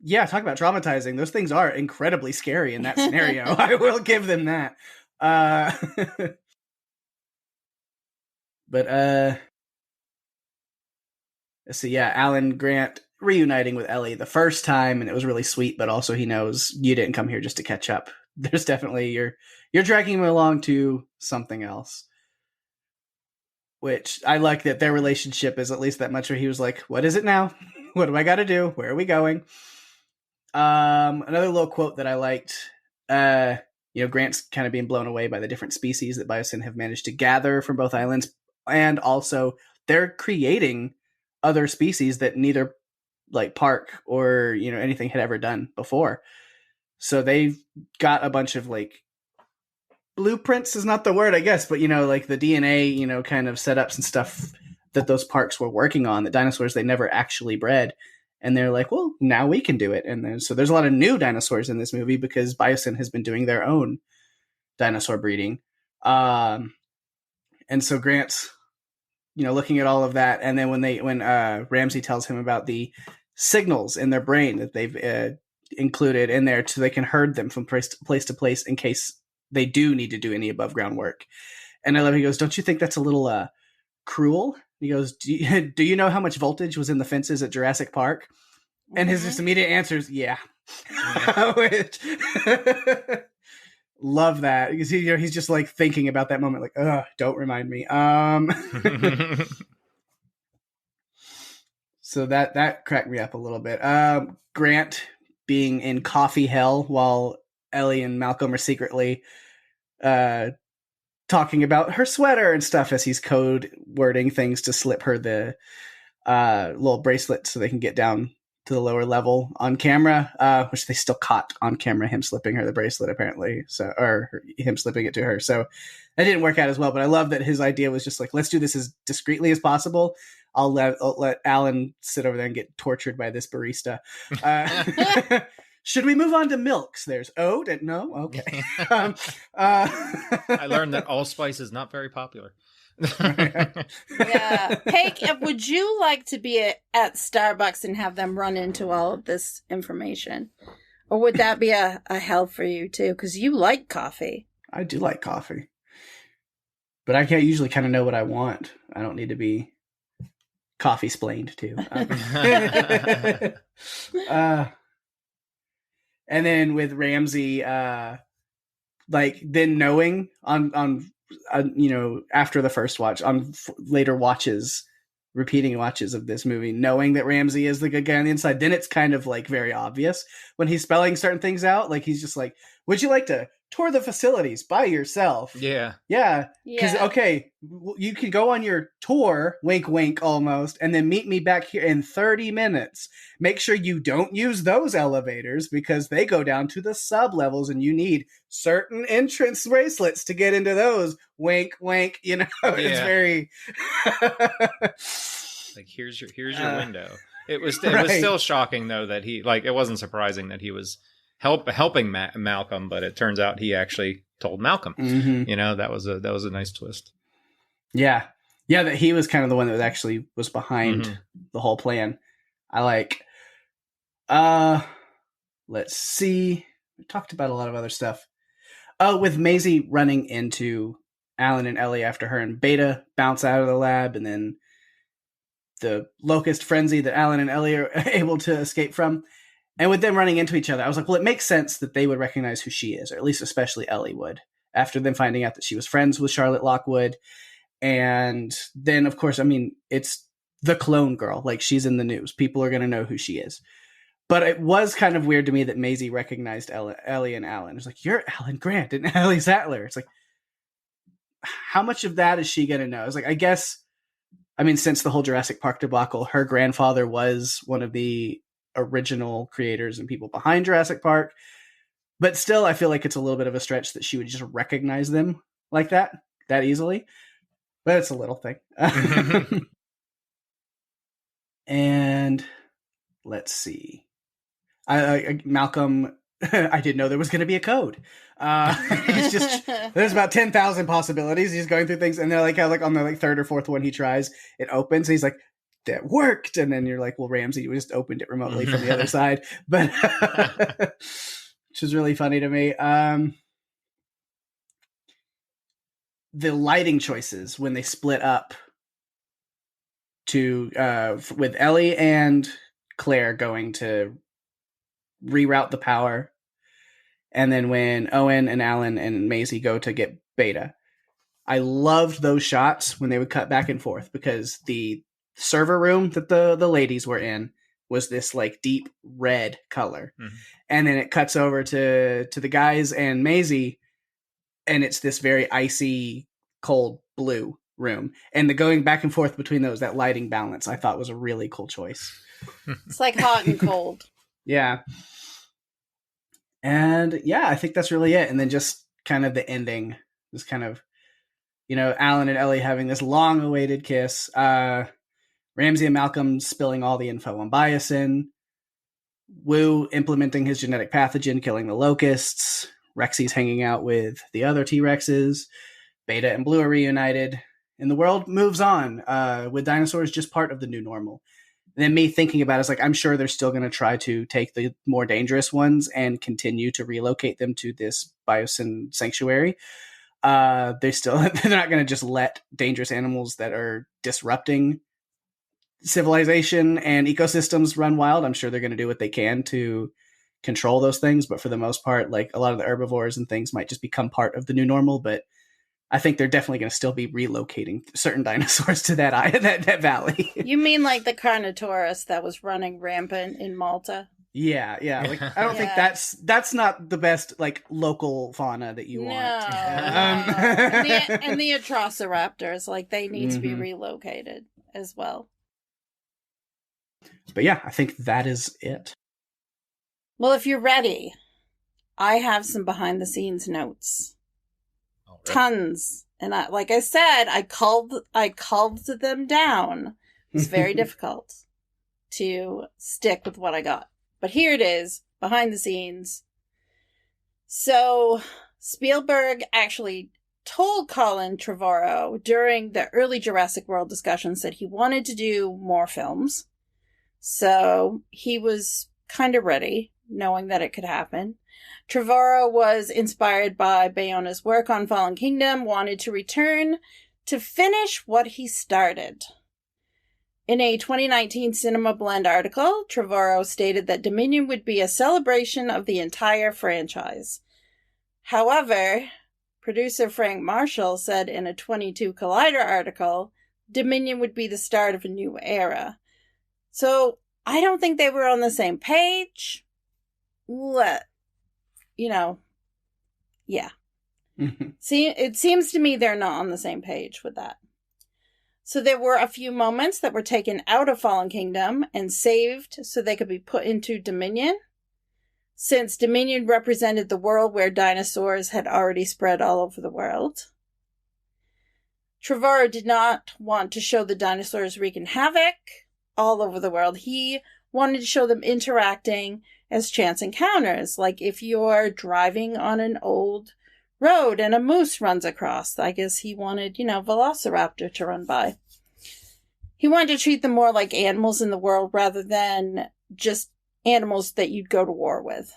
yeah, talk about traumatizing. Those things are incredibly scary in that scenario. I will give them that. But let's see. Yeah, Alan Grant reuniting with Ellie the first time, and it was really sweet. But also, he knows you didn't come here just to catch up. There's definitely you're dragging him along to something else. Which I like that their relationship is at least that much. Where he was like, "What is it now? What do I got to do? Where are we going?" Another little quote that I liked. Grant's kind of being blown away by the different species that Biosyn have managed to gather from both islands. And also, they're creating other species that neither like Park or, you know, anything had ever done before. So they've got a bunch of like blueprints is not the word, I guess, but, you know, like the DNA, you know, kind of setups and stuff that those parks were working on, the dinosaurs they never actually bred. And they're like, well, now we can do it. And then, so there's a lot of new dinosaurs in this movie because Biosyn has been doing their own dinosaur breeding. And so Grant's, you know, looking at all of that. And then when Ramsey tells him about the signals in their brain that they've included in there so they can herd them from place to place in case they do need to do any above ground work. And I love, he goes, don't you think that's a little cruel? He goes, do you know how much voltage was in the fences at Jurassic Park? And his just immediate answer is, yeah. Which, love that, because he's just like thinking about that moment, like, don't remind me. So that cracked me up a little bit. Grant being in coffee hell while Ellie and Malcolm are secretly talking about her sweater and stuff as he's code wording things to slip her the little bracelet so they can get down to the lower level on camera, which they still caught on camera, him slipping her the bracelet apparently, so, or him slipping it to her. So that didn't work out as well, but I love that his idea was just like, let's do this as discreetly as possible. I'll let Alan sit over there and get tortured by this barista. Should we move on to milks? There's oat and no? Okay. I learned that allspice is not very popular. Yeah. Pake, would you like to be at Starbucks and have them run into all of this information? Or would that be a help for you too? Because you like coffee. I do like coffee. But I can't usually kind of know what I want. I don't need to be coffee splained too. And then with Ramsey, like then knowing on you know, after the first watch, on later watches, repeating watches of this movie, knowing that Ramsey is the good guy on the inside, then it's kind of like very obvious when he's spelling certain things out. Like he's just like, would you like to tour the facilities by yourself? Yeah. Because, okay, you can go on your tour, wink, wink, almost, and then meet me back here in 30 minutes. Make sure you don't use those elevators because they go down to the sub levels and you need certain entrance bracelets to get into those. Wink, wink, you know, it's very like, here's your window. It was still shocking though that he, like, it wasn't surprising that he was helping Malcolm, but it turns out he actually told Malcolm. You know, that was a nice twist. Yeah, that he was kind of the one that actually was behind the whole plan. I like. Let's see. We talked about a lot of other stuff. With Maisie running into Alan and Ellie after her and Beta bounce out of the lab, and then the locust frenzy that Alan and Ellie are able to escape from. And with them running into each other, I was like, well, it makes sense that they would recognize who she is, or at least especially Ellie would, after them finding out that she was friends with Charlotte Lockwood. And then, of course, I mean, it's the clone girl. Like, she's in the news. People are going to know who she is. But it was kind of weird to me that Maisie recognized Ellie and Alan. It's like, you're Alan Grant and Ellie Sattler. It's like, how much of that is she going to know? It's like, I guess, I mean, since the whole Jurassic Park debacle, her grandfather was one of the original creators and people behind Jurassic Park, but still I feel like it's a little bit of a stretch that she would just recognize them like that easily, but it's a little thing. And let's see, I Malcolm, I didn't know there was going to be a code. He's just, there's about 10,000 possibilities. He's going through things, and they're like, on the like third or fourth one he tries, it opens, and he's like, that worked. And then you're like, well, Ramsey just opened it remotely from the other side, but which is really funny to me. The lighting choices when they split up to with Ellie and Claire going to reroute the power, and then when Owen and Alan and Maisie go to get Beta, I loved those shots when they would cut back and forth, because the server room that the ladies were in was this like deep red color, and then it cuts over to the guys and Maisie, and it's this very icy cold blue. room. And the going back and forth between those, that lighting balance, I thought was a really cool choice. It's like hot and cold. Yeah. And yeah, I think that's really it. And then just kind of the ending, just kind of, Alan and Ellie having this long awaited kiss. Ramsey and Malcolm spilling all the info on Biosin. Wu implementing his genetic pathogen, killing the locusts. Rexy's hanging out with the other T-Rexes. Beta and Blue are reunited. And the world moves on, with dinosaurs just part of the new normal. And then me thinking about it is like, I'm sure they're still going to try to take the more dangerous ones and continue to relocate them to this Biosin sanctuary. They're not going to just let dangerous animals that are disrupting civilization and ecosystems run wild. I'm sure they're going to do what they can to control those things. But for the most part, like a lot of the herbivores and things might just become part of the new normal. But I think they're definitely going to still be relocating certain dinosaurs to that valley. You mean like the Carnotaurus that was running rampant in Malta? Yeah. Like, I don't think that's not the best like local fauna that you want. And the Atrociraptors, like they need to be relocated as well. But yeah, I think that is it. Well, if you're ready, I have some behind the scenes notes. Tons. And like I said, I culled them down. It's very difficult to stick with what I got. But here it is, behind the scenes. So Spielberg actually told Colin Trevorrow during the early Jurassic World discussions that he wanted to do more films. So he was kind of ready, knowing that it could happen. Trevorrow was inspired by Bayona's work on Fallen Kingdom, wanted to return to finish what he started. In a 2019 Cinema Blend article, Trevorrow stated that Dominion would be a celebration of the entire franchise. However, producer Frank Marshall said in a 22 Collider article, Dominion would be the start of a new era. So, I don't think they were on the same page. Yeah. See, it seems to me they're not on the same page with that. So there were a few moments that were taken out of Fallen Kingdom and saved so they could be put into Dominion. Since Dominion represented the world where dinosaurs had already spread all over the world. Trevorrow did not want to show the dinosaurs wreaking havoc all over the world. He wanted to show them interacting as chance encounters, like if you're driving on an old road and a moose runs across. I guess he wanted, Velociraptor to run by. He wanted to treat them more like animals in the world rather than just animals that you'd go to war with.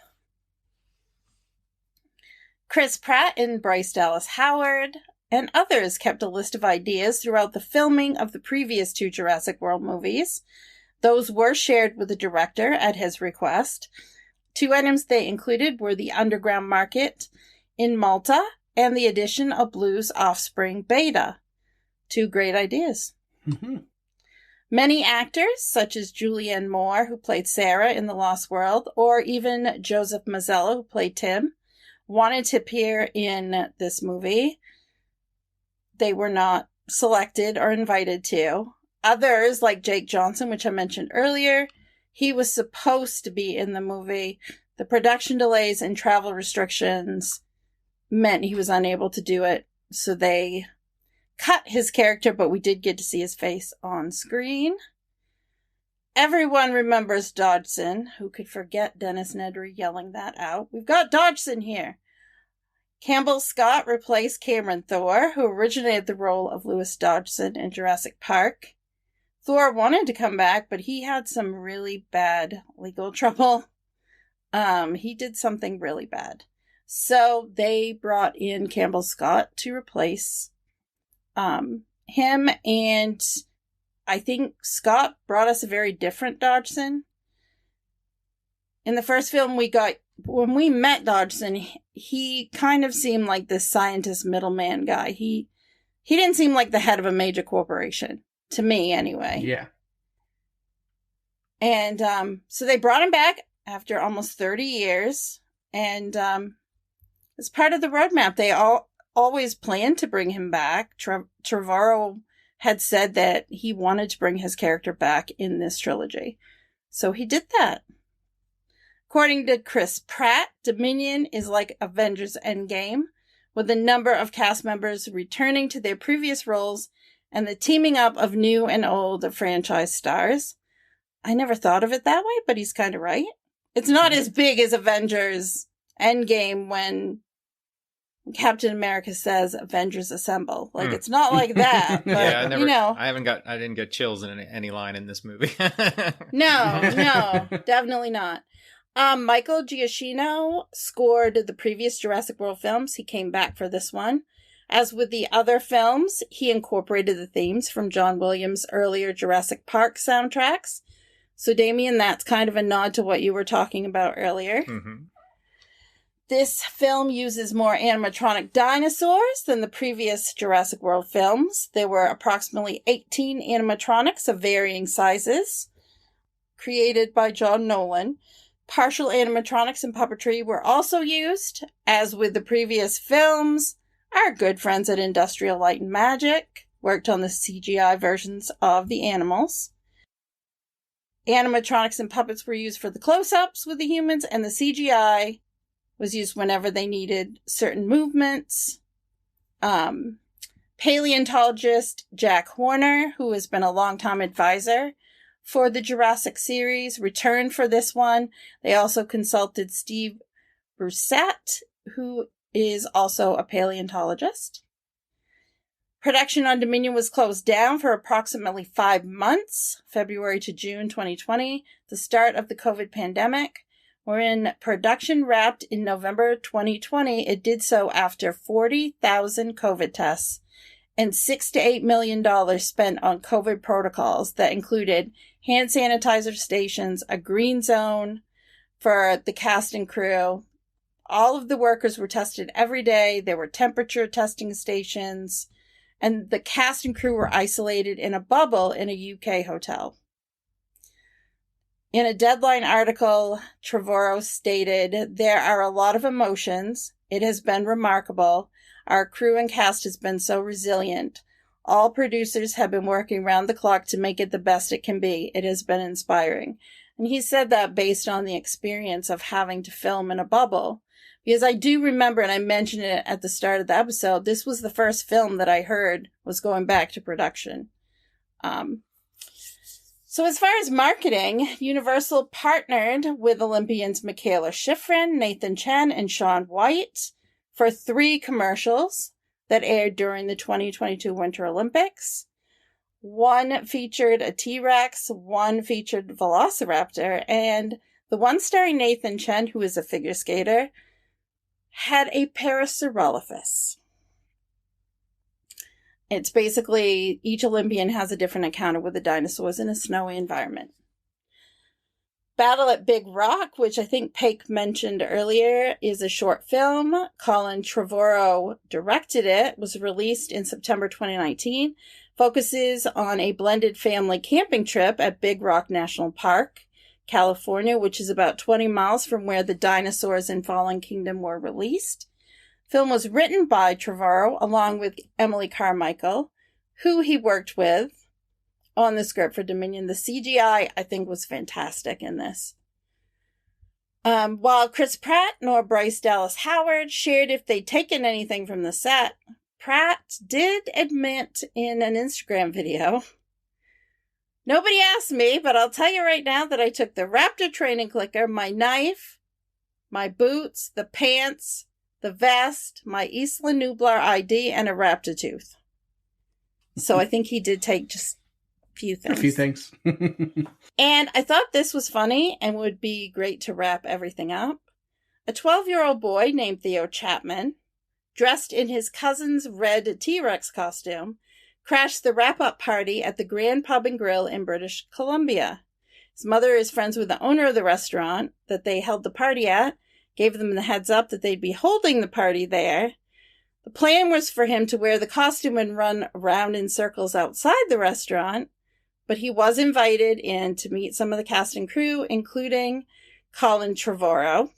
Chris Pratt and Bryce Dallas Howard and others kept a list of ideas throughout the filming of the previous two Jurassic World movies. Those were shared with the director at his request. Two items they included were the underground market in Malta and the addition of Blue's offspring Beta. Two great ideas. Mm-hmm. Many actors, such as Julianne Moore, who played Sarah in The Lost World, or even Joseph Mazzello, who played Tim, wanted to appear in this movie. They were not selected or invited to. Others, like Jake Johnson, which I mentioned earlier, he was supposed to be in the movie. The production delays and travel restrictions meant he was unable to do it, so they cut his character, but we did get to see his face on screen. Everyone remembers Dodgson. Who could forget Dennis Nedry yelling that out? We've got Dodgson here. Campbell Scott replaced Cameron Thor, who originated the role of Lewis Dodgson in Jurassic Park. Thor wanted to come back, but he had some really bad legal trouble. He did something really bad. So they brought in Campbell Scott to replace him, and I think Scott brought us a very different Dodgson. In the first film when we met Dodgson, he kind of seemed like this scientist middleman guy. He didn't seem like the head of a major corporation, to me anyway. Yeah. And so they brought him back after almost 30 years, and as part of the roadmap, they always planned to bring him back. Trevorrow had said that he wanted to bring his character back in this trilogy. So he did that. According to Chris Pratt, Dominion is like Avengers Endgame, with a number of cast members returning to their previous roles and the teaming up of new and old franchise stars. I never thought of it that way, but he's kind of right. It's not as big as Avengers Endgame when Captain America says Avengers Assemble. Like, it's not like that. But, yeah, I I didn't get chills in any line in this movie. No, definitely not. Michael Giacchino scored the previous Jurassic World films. He came back for this one. As with the other films, he incorporated the themes from John Williams' earlier Jurassic Park soundtracks. So, Damian, that's kind of a nod to what you were talking about earlier. Mm-hmm. This film uses more animatronic dinosaurs than the previous Jurassic World films. There were approximately 18 animatronics of varying sizes, created by John Nolan. Partial animatronics and puppetry were also used. As with the previous films, our good friends at Industrial Light and Magic worked on the CGI versions of the animals. Animatronics and puppets were used for the close-ups with the humans, and the CGI was used whenever they needed certain movements. Paleontologist Jack Horner, who has been a longtime advisor for the Jurassic series, returned for this one. They also consulted Steve Broussette, who is also a paleontologist. Production on Dominion was closed down for approximately 5 months, February to June 2020, the start of the COVID pandemic. When production wrapped in November 2020, it did so after 40,000 COVID tests and $6 to $8 million spent on COVID protocols that included hand sanitizer stations, a green zone for the cast and crew. All of the workers were tested every day. There were temperature testing stations, and the cast and crew were isolated in a bubble in a UK hotel. In a Deadline article, Trevorrow stated, "There are a lot of emotions. It has been remarkable. Our crew and cast has been so resilient. All producers have been working round the clock to make it the best it can be. It has been inspiring." And he said that based on the experience of having to film in a bubble. Because I do remember, and I mentioned it at the start of the episode, this was the first film that I heard was going back to production. So as far as marketing, Universal partnered with Olympians Michaela Schifrin, Nathan Chen, and Shaun White for 3 commercials that aired during the 2022 Winter Olympics. One featured a T-Rex, one featured Velociraptor, and the one starring Nathan Chen, who is a figure skater, had a Parasaurolophus. It's basically each Olympian has a different encounter with the dinosaurs in a snowy environment. Battle at Big Rock, which I think Pake mentioned earlier, is a short film. Colin Trevorrow directed it, was released in September 2019, focuses on a blended family camping trip at Big Rock National Park, California, which is about 20 miles from where the dinosaurs in Fallen Kingdom were released. Film was written by Trevorrow along with Emily Carmichael, who he worked with on the script for Dominion. The CGI, I think, was fantastic in this. While Chris Pratt nor Bryce Dallas Howard shared if they'd taken anything from the set, Pratt did admit in an Instagram video, "Nobody asked me, but I'll tell you right now that I took the Raptor training clicker, my knife, my boots, the pants, the vest, my Isla Nublar ID, and a raptor tooth." So I think he did take just a few things. A few things. And I thought this was funny and would be great to wrap everything up. A 12-year-old boy named Theo Chapman, dressed in his cousin's red T-Rex costume, crashed the wrap-up party at the Grand Pub and Grill in British Columbia. His mother is friends with the owner of the restaurant that they held the party at, gave them the heads up that they'd be holding the party there. The plan was for him to wear the costume and run around in circles outside the restaurant, but he was invited in to meet some of the cast and crew, including Colin Trevorrow.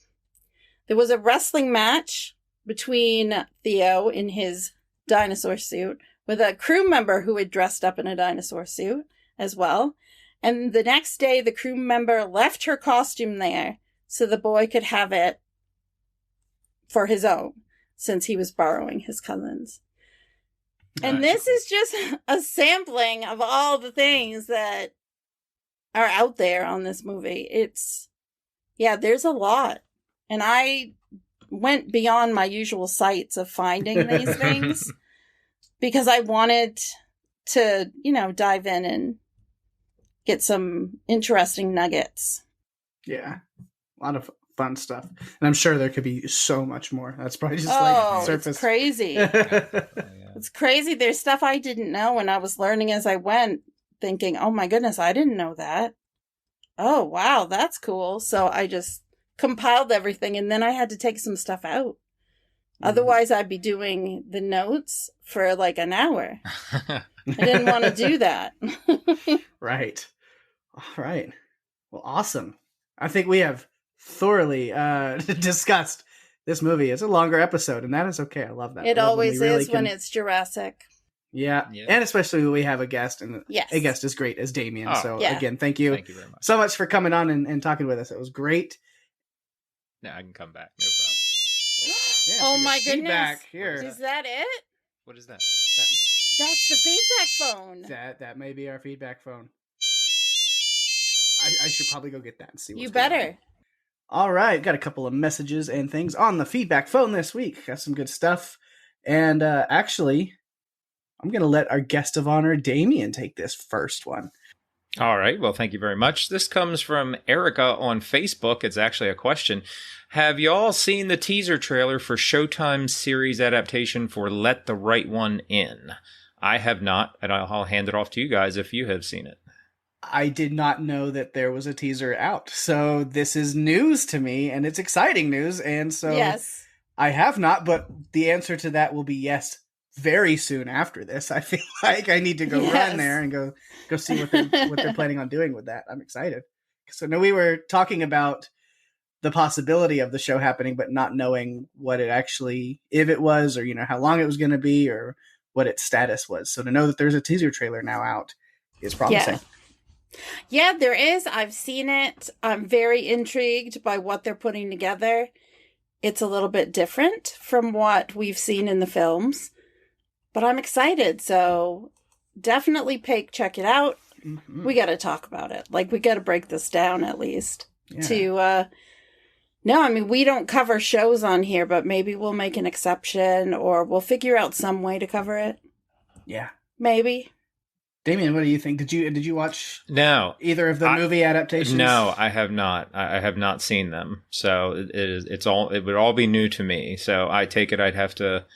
There was a wrestling match between Theo in his dinosaur suit with a crew member who had dressed up in a dinosaur suit as well. And the next day, the crew member left her costume there so the boy could have it for his own, since he was borrowing his cousin's. And this is just a sampling of all the things that are out there on this movie. There's a lot. And I went beyond my usual sites of finding these things because I wanted to, dive in and get some interesting nuggets. Yeah. A lot of fun stuff. And I'm sure there could be so much more. That's probably just like surface. It's crazy. It's crazy. There's stuff I didn't know, and I was learning as I went, thinking, oh my goodness, I didn't know that. Oh, wow, that's cool. So I just compiled everything, and then I had to take some stuff out. Otherwise, I'd be doing the notes for like an hour. I didn't want to do that. Right. All right. Well, awesome. I think we have thoroughly discussed this movie. It's a longer episode, and that is okay. I love that. It always is when it's Jurassic. Yeah. And especially when we have a guest, and yes. A guest is great as Damian. Again, thank you. Thank you very much. So much for coming on and talking with us. It was great. Now I can come back. No problem. Yeah, oh my goodness. Here. Is that it? What is that? That's the feedback phone. That may be our feedback phone. I should probably go get that and see what's You better. All right, got a couple of messages and things on the feedback phone this week. Got some good stuff. And actually, I'm going to let our guest of honor, Damian, take this first one. All right. Well, thank you very much. This comes from Erica on Facebook. It's actually a question. Have y'all seen the teaser trailer for Showtime's series adaptation for Let the Right One In? I have not, and I'll hand it off to you guys if you have seen it. I did not know that there was a teaser out. So this is news to me, and it's exciting news. And so yes. I have not, but the answer to that will be yes very soon after this. I feel like I need to go run there and go see what they're planning on doing with that. I'm excited. So no, we were talking about the possibility of the show happening, but not knowing what it actually, if it was, or how long it was going to be, or what its status was. So to know that there's a teaser trailer now out is promising. Yeah, there is. I've seen it. I'm very intrigued by what they're putting together. It's a little bit different from what we've seen in the films, but I'm excited. So definitely Pake, check it out. Mm-hmm. We got to talk about it. Like, we got to break this down at least no, I mean, we don't cover shows on here, but maybe we'll make an exception, or we'll figure out some way to cover it. Yeah. Maybe. Damian, what do you think? Did you watch either of the movie adaptations? No, I have not. I have not seen them. So it would all be new to me. So I take it I'd have to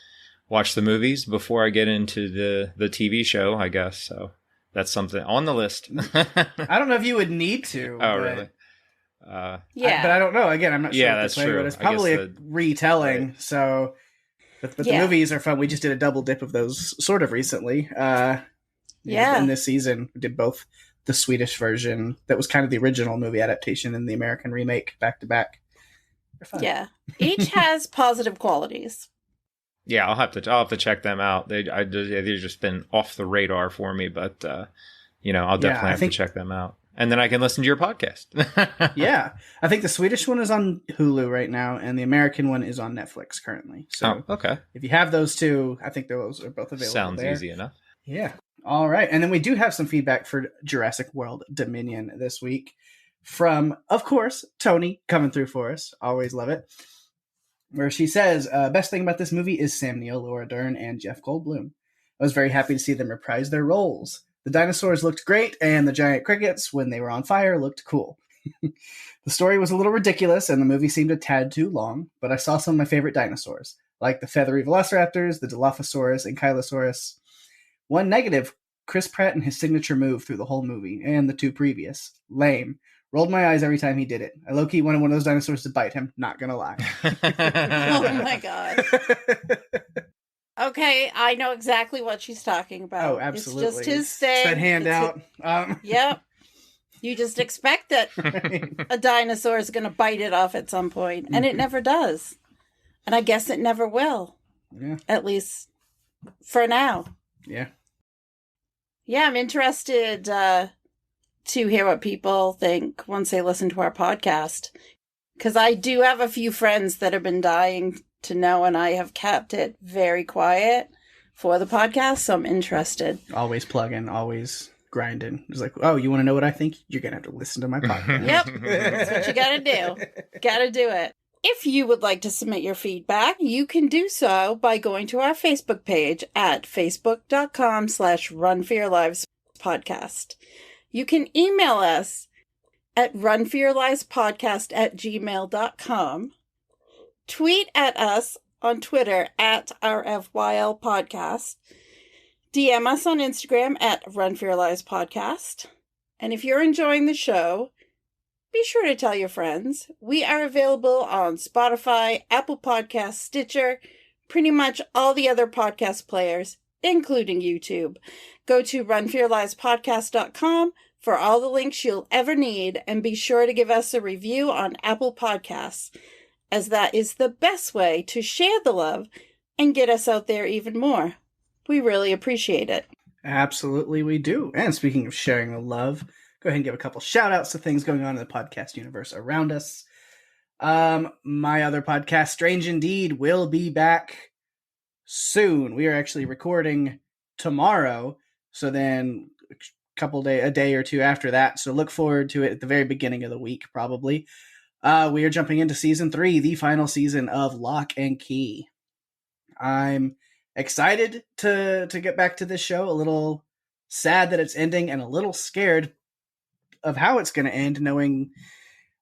watch the movies before I get into the TV show, I guess. So that's something on the list. I don't know if you would need to. Oh, really? But I don't know. Again, I'm not sure. Yeah, that's true. But it's probably a retelling. Right. So, but the movies are fun. We just did a double dip of those sort of recently. In this season, we did both the Swedish version that was kind of the original movie adaptation and the American remake back to back. They're fun. Yeah, each has positive qualities. Yeah, I'll have to check them out. They've just been off the radar for me, but I'll definitely have to check them out. And then I can listen to your podcast. Yeah. I think the Swedish one is on Hulu right now, and the American one is on Netflix currently. So okay. If you have those two, I think those are both available. Sounds easy enough. Yeah. All right. And then we do have some feedback for Jurassic World Dominion this week from, of course, Tony coming through for us. Always love it. Where she says, best thing about this movie is Sam Neill, Laura Dern, and Jeff Goldblum. I was very happy to see them reprise their roles. The dinosaurs looked great, and the giant crickets, when they were on fire, looked cool. The story was a little ridiculous, and the movie seemed a tad too long, but I saw some of my favorite dinosaurs, like the feathery velociraptors, the Dilophosaurus, and Kylosaurus. One negative, Chris Pratt and his signature move through the whole movie, and the two previous. Lame. Rolled my eyes every time he did it. I low-key wanted one of those dinosaurs to bite him, not gonna lie. Oh my god. Okay, I know exactly what she's talking about. Oh, absolutely. It's just his thing. It's that handout. Yep. You just expect that a dinosaur is going to bite it off at some point, and it never does. And I guess it never will. Yeah. At least for now. Yeah. Yeah, I'm interested to hear what people think once they listen to our podcast. Because I do have a few friends that have been dying to know, and I have kept it very quiet for the podcast, so I'm interested. Always plugging, always grinding. It's like, oh, you want to know what I think? You're going to have to listen to my podcast. Yep, that's what you got to do. Got to do it. If you would like to submit your feedback, you can do so by going to our Facebook page at facebook.com/runforyourlivespodcast. You can email us at runforyourlivespodcast@gmail.com. Tweet at us on Twitter at RFYLpodcast. DM us on Instagram at runforyourlivespodcast. And if you're enjoying the show, be sure to tell your friends. We are available on Spotify, Apple Podcasts, Stitcher, pretty much all the other podcast players, including YouTube. Go to runforyourlivespodcast.com for all the links you'll ever need, and be sure to give us a review on Apple Podcasts, as that is the best way to share the love and get us out there even more. We really appreciate it. Absolutely, we do. And speaking of sharing the love, go ahead and give a couple shout outs to things going on in the podcast universe around us. My other podcast, Strange Indeed, will be back soon. We are actually recording tomorrow, so then a day or two after that. So look forward to it at the very beginning of the week, probably. We are jumping into season 3, the final season of Lock and Key. I'm excited to get back to this show. A little sad that it's ending, and a little scared of how it's going to end, knowing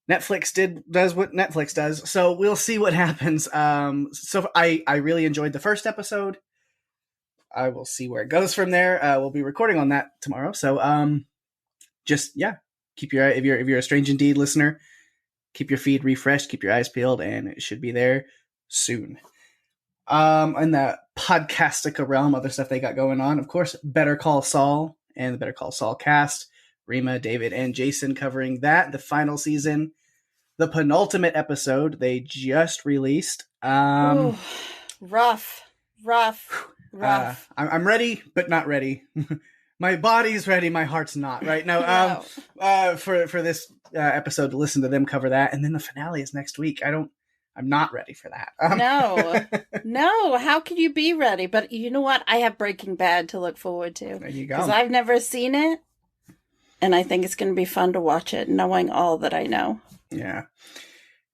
Netflix does what Netflix does. So we'll see what happens. So I really enjoyed the first episode. I will see where it goes from there. We'll be recording on that tomorrow. So keep your if you're a Strange Indeed listener, keep your feed refreshed, keep your eyes peeled, and it should be there soon. In the podcastica realm, other stuff they got going on, of course, Better Call Saul and the Better Call Saul cast. Rima, David, and Jason covering that, the final season, the penultimate episode they just released. Ooh, rough. I'm ready, but not ready. My body's ready, my heart's not. Right now, for this episode to listen to them cover that, and then the finale is next week. I'm not ready for that. No. How can you be ready? But you know what? I have Breaking Bad to look forward to. There you go. Because I've never seen it, and I think it's going to be fun to watch it, knowing all that I know. Yeah.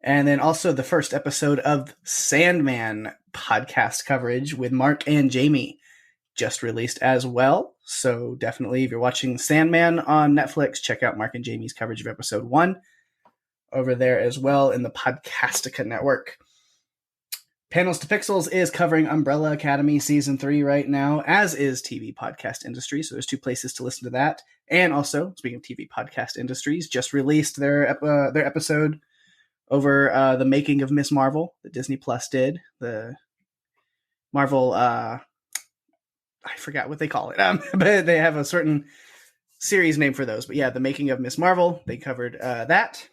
And then also the first episode of Sandman podcast coverage with Mark and Jamie just released as well. So definitely, if you're watching Sandman on Netflix, check out Mark and Jamie's coverage of episode 1 over there as well in the Podcastica network. Panels to Pixels is covering Umbrella Academy Season 3 right now, as is TV Podcast Industry. So there's 2 places to listen to that. And also, speaking of TV Podcast Industries, just released their episode over the making of Miss Marvel that Disney Plus did. The Marvel, I forgot what they call it, but they have a certain series name for those. But yeah, the making of Miss Marvel, they covered that.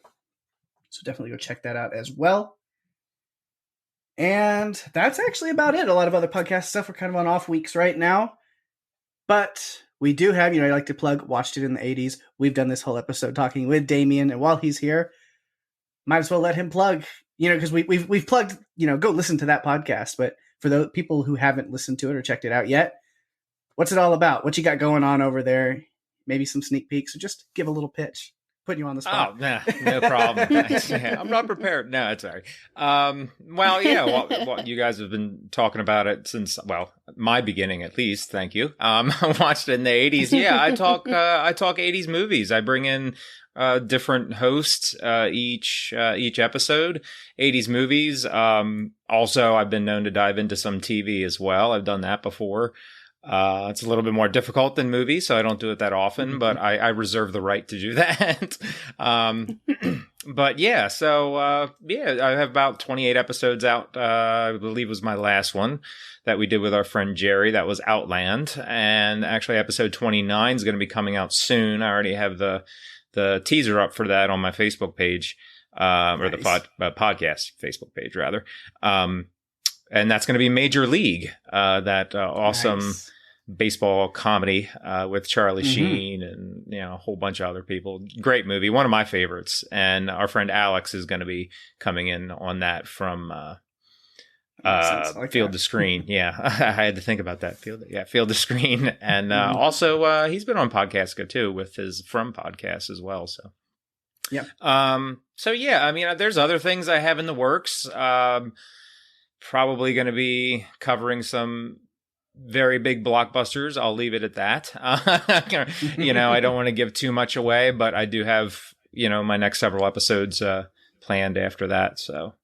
So definitely go check that out as well. And that's actually about it. A lot of other podcast stuff. We're kind of on off weeks right now. But we do have, I like to plug, watched it in the 80s. We've done this whole episode talking with Damian. And while he's here, might as well let him plug, because we've plugged, go listen to that podcast. But for those people who haven't listened to it or checked it out yet, what's it all about? What you got going on over there? Maybe some sneak peeks. So just give a little pitch. Putting you on the spot. Oh, nah, no problem. Yeah, I'm not prepared. No, it's all right. Well, you guys have been talking about it since, my beginning at least. Thank you. I watched it in the 80s. Yeah, I talk 80s movies. I bring in different hosts each episode, 80s movies. Also, I've been known to dive into some TV as well. I've done that before. It's a little bit more difficult than movies, so I don't do it that often, but I reserve the right to do that. But yeah, so I have about 28 episodes out. I believe was my last one that we did with our friend Jerry. That was Outland. And actually episode 29 is going to be coming out soon. I already have the teaser up for that on my Facebook page, or the podcast Facebook page rather. and that's going to be Major League, that awesome Nice. baseball comedy with Charlie Sheen and a whole bunch of other people. Great movie, one of my favorites. And our friend Alex is going to be coming in on that from Field to Screen. Yeah, I had to think about that. Field to Screen, and also he's been on Podcastica too with his From podcast as well. So. Yep. So yeah, I mean, there's other things I have in the works. Probably going to be covering some very big blockbusters. I'll leave it at that. I don't want to give too much away, but I do have, my next several episodes planned after that. So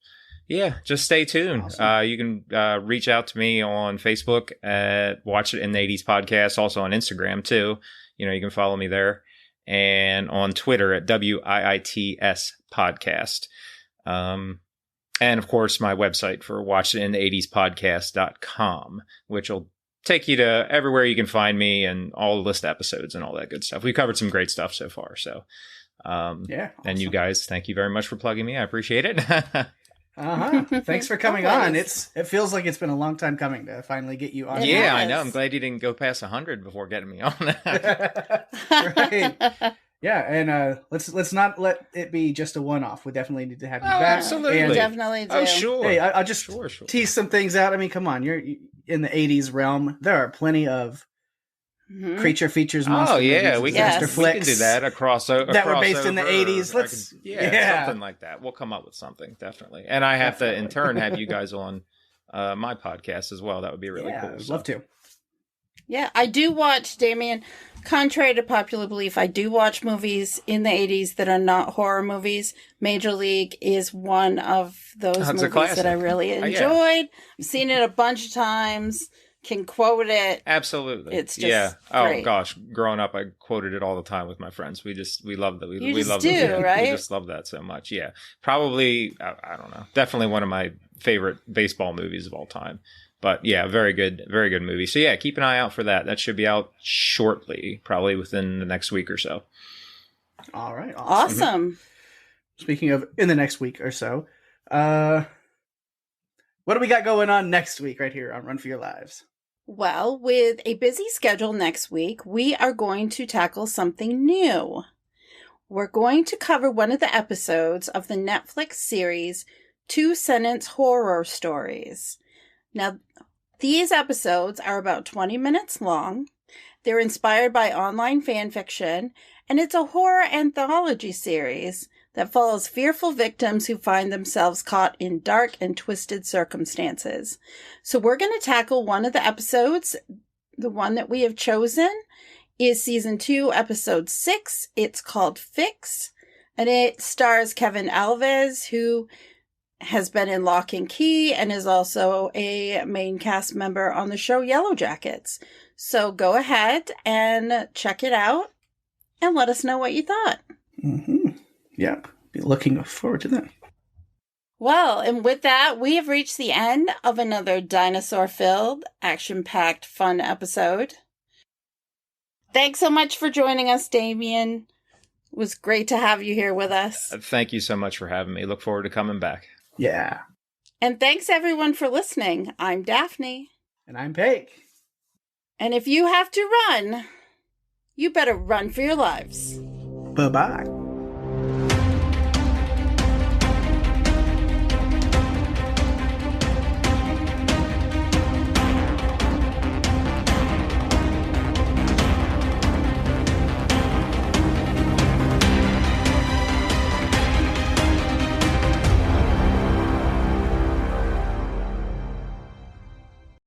yeah, just stay tuned. Awesome. You can reach out to me on Facebook at Watch It in the 80s Podcast, also on Instagram too. You can follow me there. And on Twitter at WIITS Podcast. And of course, my website for watchitinthe80spodcast.com, which will take you to everywhere you can find me and all the list episodes and all that good stuff. We've covered some great stuff so far. So, awesome. And you guys, thank you very much for plugging me. I appreciate it. Thanks for coming on. It feels like it's been a long time coming to finally get you on. Yeah, I know. I'm glad you didn't go past 100 before getting me on. Right. Yeah, and let's not let it be just a one-off. We definitely need to have you back. Absolutely, and, definitely do. Oh, sure. Hey, I'll just tease some things out. I mean, come on, you're in the '80s realm. There are plenty of creature features. Monster movies, we can do that across that were based in the '80s. Let's something like that. We'll come up with something definitely, and I have to in turn have you guys on my podcast as well. That would be really cool. I'd love to. Yeah, I do watch, Damian. Contrary to popular belief, I do watch movies in the 80s that are not horror movies. Major League is one of those movies that I really enjoyed. I've seen it a bunch of times, can quote it. Absolutely. It's just Oh, great. gosh. Growing up, I quoted it all the time with my friends. We love that. We love it, right? We just love that so much. Yeah. Probably, I don't know. Definitely one of my favorite baseball movies of all time. But yeah, very good movie. So yeah, keep an eye out for that. That should be out shortly, probably within the next week or so. All right. Awesome. Speaking of in the next week or so, what do we got going on next week right here on Run for Your Lives? Well, with a busy schedule next week, we are going to tackle something new. We're going to cover one of the episodes of the Netflix series 2-Sentence Horror Stories. Now, these episodes are about 20 minutes long. They're inspired by online fan fiction, and it's a horror anthology series that follows fearful victims who find themselves caught in dark and twisted circumstances. So we're going to tackle one of the episodes. The one that we have chosen is Season 2, Episode 6. It's called Fix, and it stars Kevin Alves, who has been in Lock and Key and is also a main cast member on the show Yellow Jackets. So go ahead and check it out and let us know what you thought. Yep. Be looking forward to that. Well, and with that, we have reached the end of another dinosaur-filled, action-packed, fun episode. Thanks so much for joining us, Damian. It was great to have you here with us. Thank you so much for having me. Look forward to coming back. Yeah. And thanks everyone for listening. I'm Daphne. And I'm Pake. And if you have to run, you better run for your lives. Bye-bye.